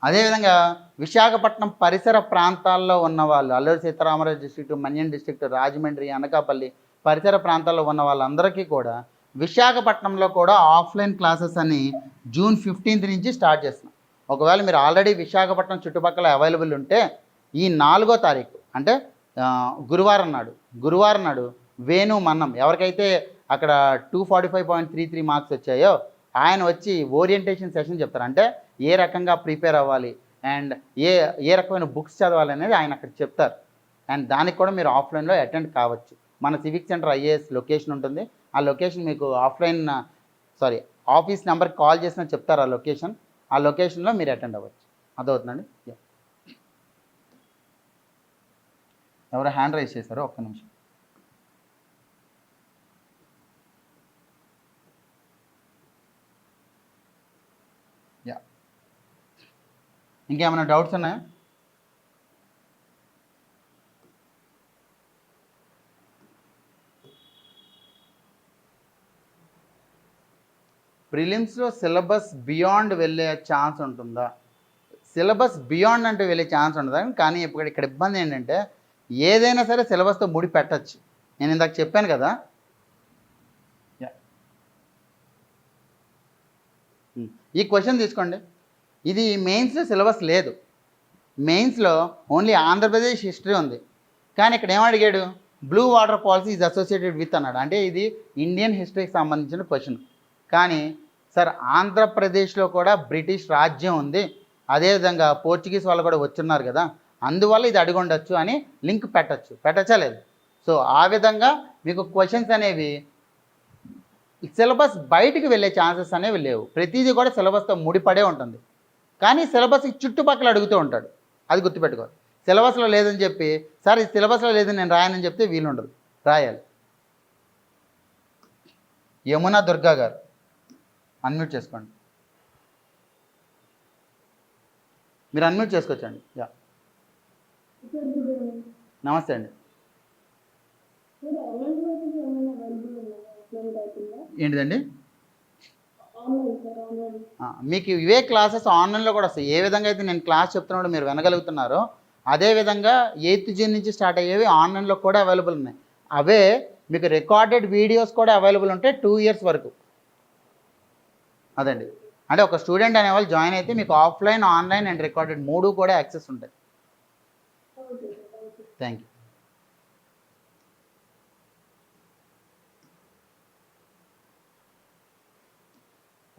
అదేవిధంగా విశాఖపట్నం పరిసర ప్రాంతాల్లో ఉన్న వాళ్ళు, అల్లూరి సీతారామరాజు డిస్ట్రిక్ట్, మన్యం డిస్ట్రిక్ట్, రాజమండ్రి, అనకాపల్లి పరిసర ప్రాంతాల్లో ఉన్న వాళ్ళందరికీ కూడా విశాఖపట్నంలో కూడా ఆఫ్లైన్ క్లాసెస్ అని జూన్ 15th నుంచి స్టార్ట్ చేస్తున్నాం. ఒకవేళ మీరు ఆల్రెడీ విశాఖపట్నం చుట్టుపక్కల అవైలబుల్ ఉంటే ఈ 4వ తారీఖు అంటే గురువారం నాడు వేణు మన్నం ఎవరికైతే అక్కడ 245.33 మార్క్స్ వచ్చాయో ఆయన వచ్చి ఓరియంటేషన్ సెషన్ చెప్తారు. అంటే ఏ రకంగా ప్రిపేర్ అవ్వాలి, అండ్ ఏ ఏ రకమైన బుక్స్ చదవాలనేది ఆయన అక్కడ చెప్తారు. అండ్ దానికి కూడా మీరు ఆఫ్లైన్లో అటెండ్ కావచ్చు. మన సివిక్ సెంటర్ ఐఏఎస్ లొకేషన్ ఉంటుంది. ఆ లొకేషన్ మీకు ఆఫీస్ నెంబర్కి కాల్ చేసినా చెప్తారు ఆ లొకేషన్. ఆ లొకేషన్లో మీరు అటెండ్ అవ్వచ్చు. అదవుతుందండి. ఎవరో హ్యాండ్ రైజ్ చేశారు, ఒక్క నిమిషం. యా, ఇంకేమైనా డౌట్స్ ఉన్నాయా? ప్రిలిమ్స్లో సిలబస్ బియాండ్ వెళ్ళే ఛాన్స్ ఉంటుందా? సిలబస్ బియాండ్ అంటే వెళ్ళే ఛాన్స్ ఉండదా? కానీ ఇక్కడ ఇబ్బంది ఏంటంటే ఏదైనా సరే సిలబస్తో ముడి పెట్టచ్చు. నేను ఇందాక చెప్పాను కదా. ఈ క్వశ్చన్ తీసుకోండి. ఇది మెయిన్స్లో సిలబస్ లేదు. మెయిన్స్లో ఓన్లీ ఆంధ్రప్రదేశ్ హిస్టరీ ఉంది. కానీ ఇక్కడ ఏమడిగాడు, blue water policy is associated with అన్నాడు. అంటే ఇది ఇండియన్ హిస్టరీకి సంబంధించిన క్వశ్చన్. కానీ సార్ ఆంధ్రప్రదేశ్లో కూడా బ్రిటిష్ రాజ్యం ఉంది, అదేవిధంగా పోర్చుగీస్ వాళ్ళు కూడా వచ్చున్నారు కదా, అందువల్ల ఇది అడిగి ఉండొచ్చు అని లింక్ పెట్టచ్చా లేదు? సో ఆ విధంగా మీకు క్వశ్చన్స్ అనేవి సిలబస్ బయటికి వెళ్ళే ఛాన్సెస్ అనేవి లేవు. ప్రతిదీ కూడా సిలబస్తో ముడిపడే ఉంటుంది. కానీ సిలబస్కి చుట్టుపక్కల అడుగుతూ ఉంటాడు, అది గుర్తుపెట్టుకోవాలి. సిలబస్లో లేదని చెప్పి సార్ ఇది సిలబస్లో లేదని నేను రాయనని చెప్తే వీలుండదు, రాయాలి. యమునా దుర్గా గారు అన్మ్యూట్ చేసుకోండి. మీరు అన్మ్యూట్ చేసుకోవచ్చండి. యా, నమస్తే అండి. ఏంటిదండి? మీకు ఇవే క్లాసెస్ ఆన్లైన్లో కూడా వస్తాయి. ఏ విధంగా అయితే నేను క్లాస్ చెప్తున్నాడో మీరు వినగలుగుతున్నారో అదేవిధంగా 8th జూన్ నుంచి స్టార్ట్ అయ్యేవి ఆన్లైన్లో కూడా అవైలబుల్ ఉన్నాయి. అవే మీకు రికార్డెడ్ వీడియోస్ కూడా అవైలబుల్ ఉంటాయి 2 years వరకు. అదండి, అంటే ఒక స్టూడెంట్ అనేవాళ్ళు జాయిన్ అయితే మీకు ఆఫ్లైన్, ఆన్లైన్ అండ్ రికార్డెడ్ 3 కూడా యాక్సెస్ ఉంటాయి. Thank you.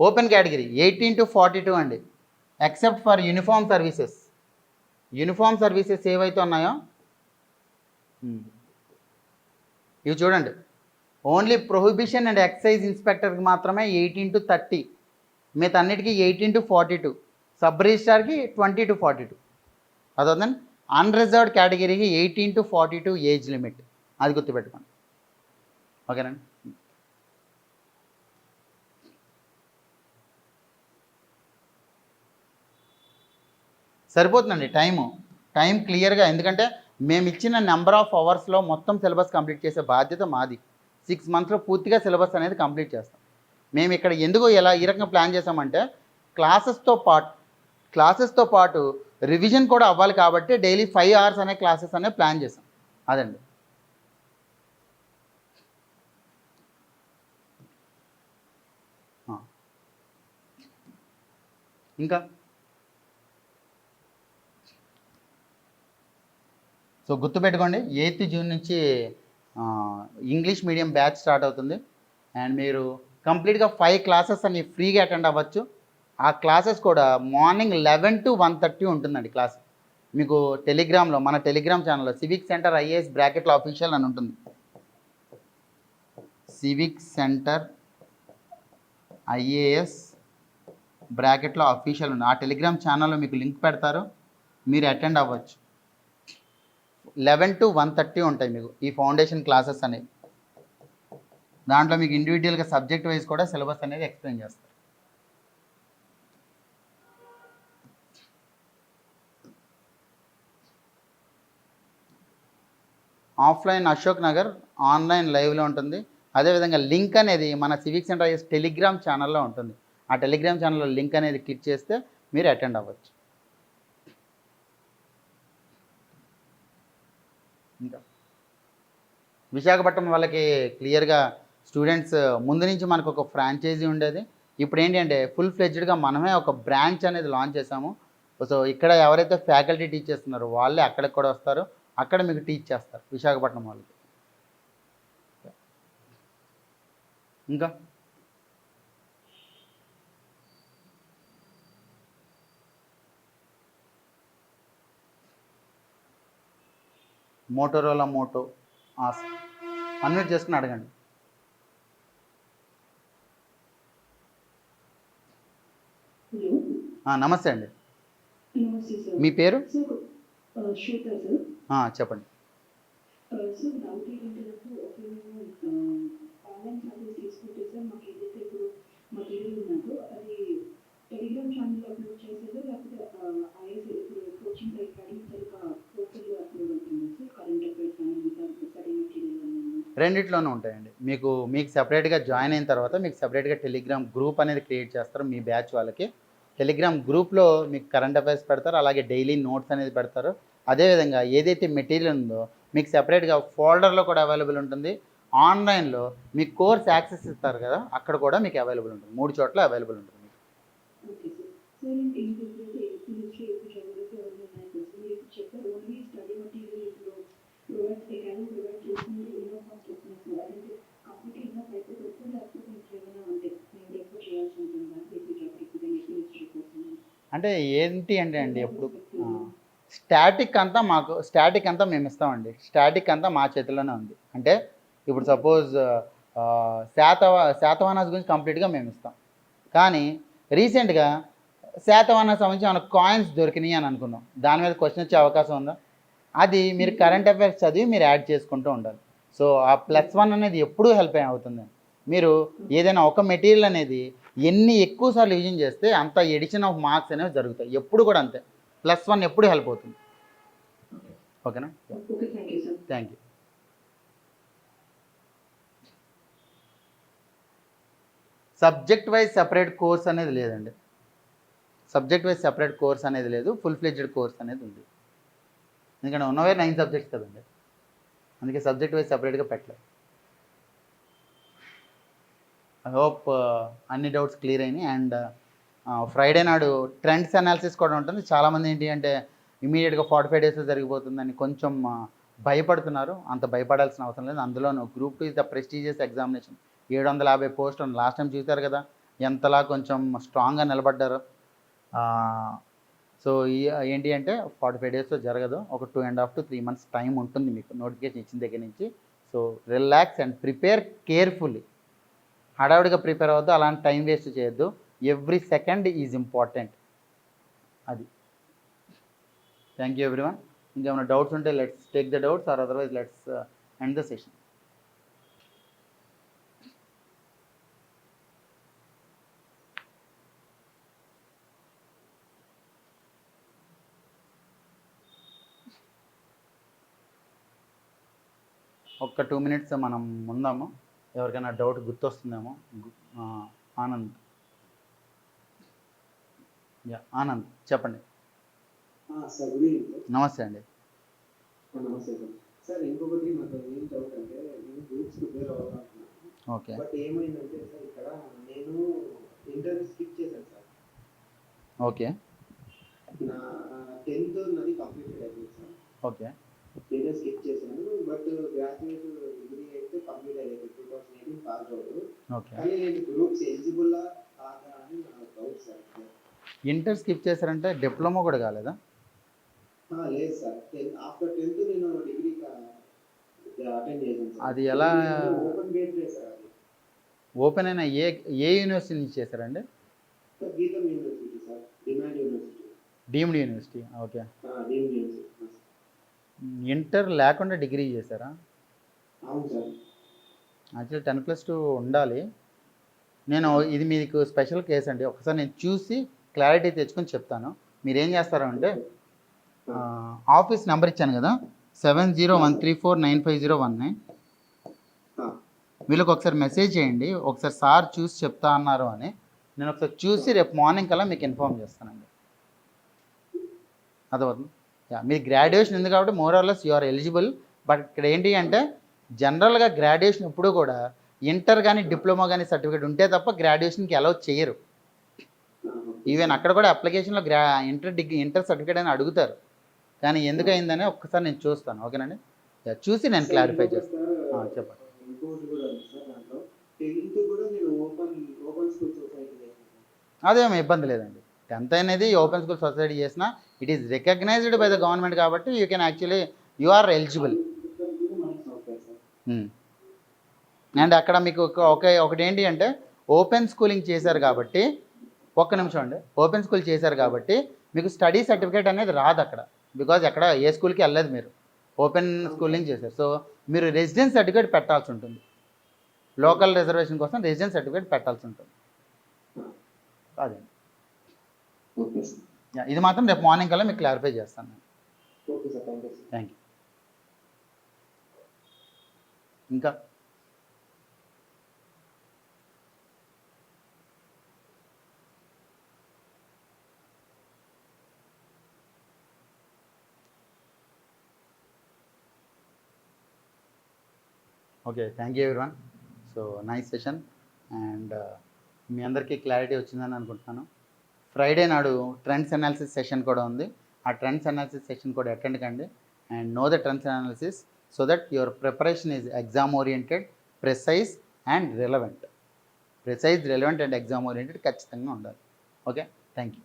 Open category 18 to 42 అండి, except for uniform services. Uniform services ఏవైతే ఉన్నాయో ఇవి చూడండి. ఓన్లీ ప్రొహిబిషన్ అండ్ ఎక్సైజ్ ఇన్స్పెక్టర్కి మాత్రమే 18 to 30, మిగతా అన్నిటికీ 18 to 42, సబ్ రిజిస్ట్రార్కి 20 to 42. అదవుతుందండి. అన్రిజర్వ్డ్ కేటగిరీకి 18 to 42 ఏజ్ లిమిట్, అది గుర్తుపెట్టుకోండి. ఓకేనండి. సరిపోతుందండి టైం క్లియర్గా. ఎందుకంటే మేము ఇచ్చిన నెంబర్ ఆఫ్ అవర్స్లో మొత్తం సిలబస్ కంప్లీట్ చేసే బాధ్యత మాది. 6 monthsలో పూర్తిగా సిలబస్ అనేది కంప్లీట్ చేస్తాం. మేము ఇక్కడ ఎందుకు ఈ రకంగా ప్లాన్ చేసామంటే క్లాసెస్తో పాటు రివిజన్ కూడా అవ్వాలి కాబట్టి డైలీ 5 hours అనే క్లాసెస్ అనే ప్లాన్ చేసాం. అదండి. ఇంకా సో గుర్తుపెట్టుకోండి, 8th జూన్ నుంచి ఇంగ్లీష్ మీడియం బ్యాచ్ స్టార్ట్ అవుతుంది. అండ్ మీరు కంప్లీట్గా 5 classes అని ఫ్రీగా అటెండ్ అవ్వచ్చు. ఆ క్లాసెస్ కూడా మార్నింగ్ 11 to 1:30 ఉంటుందండి క్లాస్. మీకు టెలిగ్రామ్లో, మన టెలిగ్రామ్ ఛానల్లో సివిక్ సెంటర్ ఐఏఎస్ బ్రాకెట్లో అఫీషియల్ అని ఉంటుంది. సివిక్ సెంటర్ ఐఏఎస్ బ్రాకెట్లో అఫీషియల్ ఉంది. ఆ టెలిగ్రామ్ ఛానల్లో మీకు లింక్ పెడతారు, మీరు అటెండ్ అవ్వచ్చు. 11 to 1:30 ఉంటాయి మీకు ఈ ఫౌండేషన్ క్లాసెస్ అనేవి. దాంట్లో మీకు ఇండివిజువల్గా సబ్జెక్ట్ వైజ్ కూడా సిలబస్ అనేది ఎక్స్ప్లెయిన్ చేస్తారు. ఆఫ్లైన్ అశోక్ నగర్, ఆన్లైన్ లైవ్లో ఉంటుంది. అదేవిధంగా లింక్ అనేది మన సివిక్ సెంటర్ ఐఎస్ టెలిగ్రామ్ ఛానల్లో ఉంటుంది. ఆ టెలిగ్రామ్ ఛానల్లో లింక్ అనేది క్లిక్ చేస్తే మీరు అటెండ్ అవ్వచ్చు. ఇంకా విశాఖపట్నం వాళ్ళకి క్లియర్గా స్టూడెంట్స్ ముందు నుంచి మనకు ఒక ఫ్రాంచైజీ ఉండేది. ఇప్పుడు ఏంటంటే ఫుల్ ఫ్లెడ్జ్డ్గా మనమే ఒక బ్రాంచ్ అనేది లాంచ్ చేసాము. సో ఇక్కడ ఎవరైతే ఫ్యాకల్టీ టీచ్ చేస్తున్నారో వాళ్ళే అక్కడికి కూడా వస్తారు, అక్కడ మీకు టీచ్ చేస్తారు విశాఖపట్నం వాళ్ళకి. ఇంకా మోటోరోలా మోటో ఆస్క్ అన్మ్యూట్ చేసుకుని అడగండి. హలో నమస్తే అండి. నమస్తే సార్. మీ పేరు? సార్ శ్వేత సార్. చెప్పండి. సార్ డౌట్ ఏంటంటే నాకు ఒకవేళ ఆన్లైన్ క్లాసెస్ తీసుకుంటే సార్ మాకు ఏదైతే ఇప్పుడు మటీరియల్ ఉన్నదో అది టెలిగ్రామ్ ఛానల్లో అప్లోడ్ చేసేదో లేకపోతే ఐఎస్ ఇప్పుడు కోచింగ్ అడిగిన తర్వాత పోర్టల్లో అప్లోడ్ అవుతుంది సార్ కరెంట్ అఫైర్స్ కానీ మిగతా స్టడీ మెటీరియల్ అనేది రెండిట్లోనూ ఉంటాయండి. మీకు సెపరేట్గా జాయిన్ అయిన తర్వాత మీకు సెపరేట్గా టెలిగ్రామ్ గ్రూప్ అనేది క్రియేట్ చేస్తారు. మీ బ్యాచ్ వాళ్ళకి టెలిగ్రామ్ గ్రూప్లో మీకు కరెంట్ అఫైర్స్ పెడతారు, అలాగే డైలీ నోట్స్ అనేది పెడతారు. అదేవిధంగా ఏదైతే మెటీరియల్ ఉందో మీకు సెపరేట్గా ఫోల్డర్లో కూడా అవైలబుల్ ఉంటుంది. ఆన్లైన్లో మీకు కోర్స్ యాక్సెస్ ఇస్తారు కదా, అక్కడ కూడా మీకు అవైలబుల్ ఉంటుంది. 3 చోట్ల అవైలబుల్ ఉంటుంది. Okay sir. సార్ ఏంటంటే ఎప్పుడు నుంచి ఎప్పుడు చదవడానికి ఎవరైనా ఉన్నాయి సార్ మీరు చెప్పారు ఓన్లీ స్టడీ మెటీరియల్ ఇప్పుడు ప్రొవైడ్ చేస్తుంది ఎన్నో కాస్ట్ వస్తుంది సార్ అదంటే కంప్లీట్ ఎన్నో అయితే వస్తుంది లేకపోతే మీకు ఏమైనా అంటే మేము ఎక్కువ చేయాల్సి ఉంటుంది కదా బేసిక్ ఇప్పుడు హిస్టరీ కోసం అంటే ఏంటి అంటే అండి ఎప్పుడు స్టాటిక్ అంతా మేము ఇస్తామండి. స్టాటిక్ అంతా మా చేతిలోనే ఉంది. అంటే ఇప్పుడు సపోజ్ శాతవాహనాస్ గురించి కంప్లీట్గా మేము ఇస్తాం. కానీ రీసెంట్గా శాతవాహనాస్ సంబంధించి మనకు కాయిన్స్ దొరికినాయి అని అనుకున్నాం. దాని మీద క్వశ్చన్ వచ్చే అవకాశం ఉందా? అది మీరు కరెంట్ అఫైర్స్ చదివి మీరు యాడ్ చేసుకుంటూ ఉండాలి. సో ఆ +1 అనేది ఎప్పుడూ హెల్ప్ అవుతుంది. మీరు ఏదైనా ఒక మెటీరియల్ అనేది ఎన్ని ఎక్కువ సార్లు రివిజన్ చేస్తే అంత ఎడిషన్ ఆఫ్ మార్క్స్ అనేవి జరుగుతాయి. ఎప్పుడు కూడా అంతే. +1 ఎప్పుడు హెల్ప్ అవుతుంది. ఓకేనా? Okay thank you sir. Thank you. Subject wise separate course అనేది లేదండి. సబ్జెక్ట్ వైజ్ సెపరేట్ కోర్స్ అనేది లేదు. ఫుల్ ఫ్లెడ్జ్డ్ కోర్స్ అనేది ఉంది. ఎందుకంటే ఉన్నవే 9 సబ్జెక్ట్స్ కదండి, అందుకే సబ్జెక్ట్ వైజ్ సెపరేట్గా పెట్టలేదు. ఐ హోప్ అన్ని డౌట్స్ క్లియర్ అయినాయి. అండ్ ఫ్రైడే నాడు ట్రెండ్స్ అనాలిసిస్ కూడా ఉంటుంది. చాలామంది ఏంటి అంటే ఇమీడియట్గా 45 డేస్లో జరిగిపోతుందని కొంచెం భయపడుతున్నారు. అంత భయపడాల్సిన అవసరం లేదు. అందులోనూ group 2 is the prestigious examination. 750 పోస్టులు లాస్ట్ టైం చూశారు కదా ఎంతలా కొంచెం స్ట్రాంగ్గా నిలబడ్డారు. సో ఏంటి అంటే 45 డేస్లో జరగదు. ఒక 2.5 to 3 months టైం ఉంటుంది మీకు నోటిఫికేషన్ ఇచ్చిన దగ్గర నుంచి. So relax and prepare carefully. హడావుడిగా ప్రిపేర్ అవ్వద్దు, అలాంటి టైం వేస్ట్ చేయొద్దు. Every second is important. అది. Thank you everyone. ఇంకేమైనా డౌట్స్ ఉంటే let's take the doubts or otherwise let's end the session. ఒక్క 2 minutes మనం ఉందాము. ఎవరికైనా డౌట్ గుర్తొస్తుందేమో. ఆనంద్. ఆనంద్ చెప్పండి. Sir good evening sir. నమస్తే అండి. నమస్తే సార్. సార్ ఇంకొకటి నాకు ఏం డౌట్ అంటే నేను గ్రూప్స్ ప్రిపేర్ అవ్వాలనుకున్నాను. ఓకే. బట్ ఏమైందంటే సార్ ఇక్కడ నేను ఇంటర్వ్యూ స్కిప్ చేశాను సార్. ఓకే. నా 10th నాది కంప్లీటెడ్ అయిపోయింది సార్. ఓకే. ఇంటర్వ్యూ స్కిప్ చేశాను. బట్ గ్రాడ్యుయేట్ డిగ్రీ అయితే కంప్లీట్ అయ్యేది 2018 పాస్ అవుట్. ఓకే. కానీ నేను గ్రూప్స్ ఎలిజిబుల్లా కాదా అని నా డౌట్ సార్. ఇంటర్ స్కిప్ చేశారంటే డిప్లొమా కూడా కాలేదా? లేదు సార్. ఆఫ్టర్ 10th నేను డిగ్రీ అటెండ్ చేశాను సార్. అది ఎలా ఓపెన్ గేట్ సార్. అది ఓపెన్ అయినా ఏ యూనివర్సిటీ నుంచి చేశారండి? గీతం university sir. Demand university. Deemed university. Okay. Deemed university. Inter లేకుండా డిగ్రీ చేశారా? అవును సార్. యాక్చువల్లీ 10+2 ఉండాలి. నేను ఇది మీకు స్పెషల్ కేసు అండి. ఒకసారి నేను చూసి క్లారిటీ తెచ్చుకొని చెప్తాను. మీరు ఏం చేస్తారో అంటే ఆఫీస్ నెంబర్ ఇచ్చాను కదా 7013495019. వీళ్ళకి ఒకసారి మెసేజ్ చేయండి. ఒకసారి సార్ చూసి చెప్తా అన్నారు అని. నేను ఒకసారి చూసి రేపు మార్నింగ్ కల్లా మీకు ఇన్ఫార్మ్ చేస్తానండి. అదవుతుంది. మీ గ్రాడ్యుయేషన్ ఉంది కాబట్టి మోరార్లెస్ యు ఆర్ ఎలిజిబుల్. బట్ ఇక్కడ ఏంటి అంటే జనరల్గా గ్రాడ్యుయేషన్ ఎప్పుడు కూడా ఇంటర్ కానీ డిప్లొమా కానీ సర్టిఫికేట్ ఉంటే తప్ప గ్రాడ్యుయేషన్కి అలౌ చేయరు. ఈవెన్ అక్కడ కూడా అప్లికేషన్లో ఇంటర్ సర్టిఫికేట్ అని అడుగుతారు. కానీ ఎందుకు అయిందని ఒక్కసారి నేను చూస్తాను. ఓకేనండి. చూసి నేను క్లారిఫై చేస్తాను. చెప్పండి. ఇంకోటి కూడా ఉంది సార్. దాంట్లో 10th కూడా నేను ఓపెన్ స్కూల్ సొసైటీ చేశాను. అదేమీ ఇబ్బంది లేదండి. 10th అనేది ఓపెన్ స్కూల్ సొసైటీ చేసినా it is recognised by the government కాబట్టి you can actually you are eligible. And అక్కడ మీకు ఒకటి ఏంటి అంటే ఓపెన్ స్కూలింగ్ చేశారు కాబట్టి, ఒక్క నిమిషం అండి, ఓపెన్ స్కూల్ చేశారు కాబట్టి మీకు స్టడీ సర్టిఫికేట్ అనేది రాదు అక్కడ, బికాజ్ ఎక్కడ ఏ స్కూల్కి వెళ్ళలేదు మీరు, ఓపెన్ స్కూలింగ్ చేశారు. సో మీరు రెసిడెన్స్ సర్టిఫికేట్ పెట్టాల్సి ఉంటుంది, లోకల్ రిజర్వేషన్ కోసం రెసిడెన్స్ సర్టిఫికేట్ పెట్టాల్సి ఉంటుంది. అదే ఓకే సార్. ఇది మాత్రం రేపు మార్నింగ్ కల్లా మీకు క్లారిఫై చేస్తాను నేను. Okay sir, thank you sir. Thank you. ఇంకా okay, thank you everyone. So nice session and మీ అందరికీ క్లారిటీ వచ్చిందని అనుకుంటున్నాను. ఫ్రైడే నాడు ట్రెండ్స్ అనాలిసిస్ సెషన్ కూడా ఉంది. ఆ ట్రెండ్స్ అనాలిసిస్ సెషన్ కూడా అటెండ్ కండి and know the trends analysis so that your preparation is exam oriented, ప్రెసైజ్ and relevant. ప్రెసైజ్, relevant and exam oriented ఖచ్చితంగా ఉండాలి. Okay, thank you.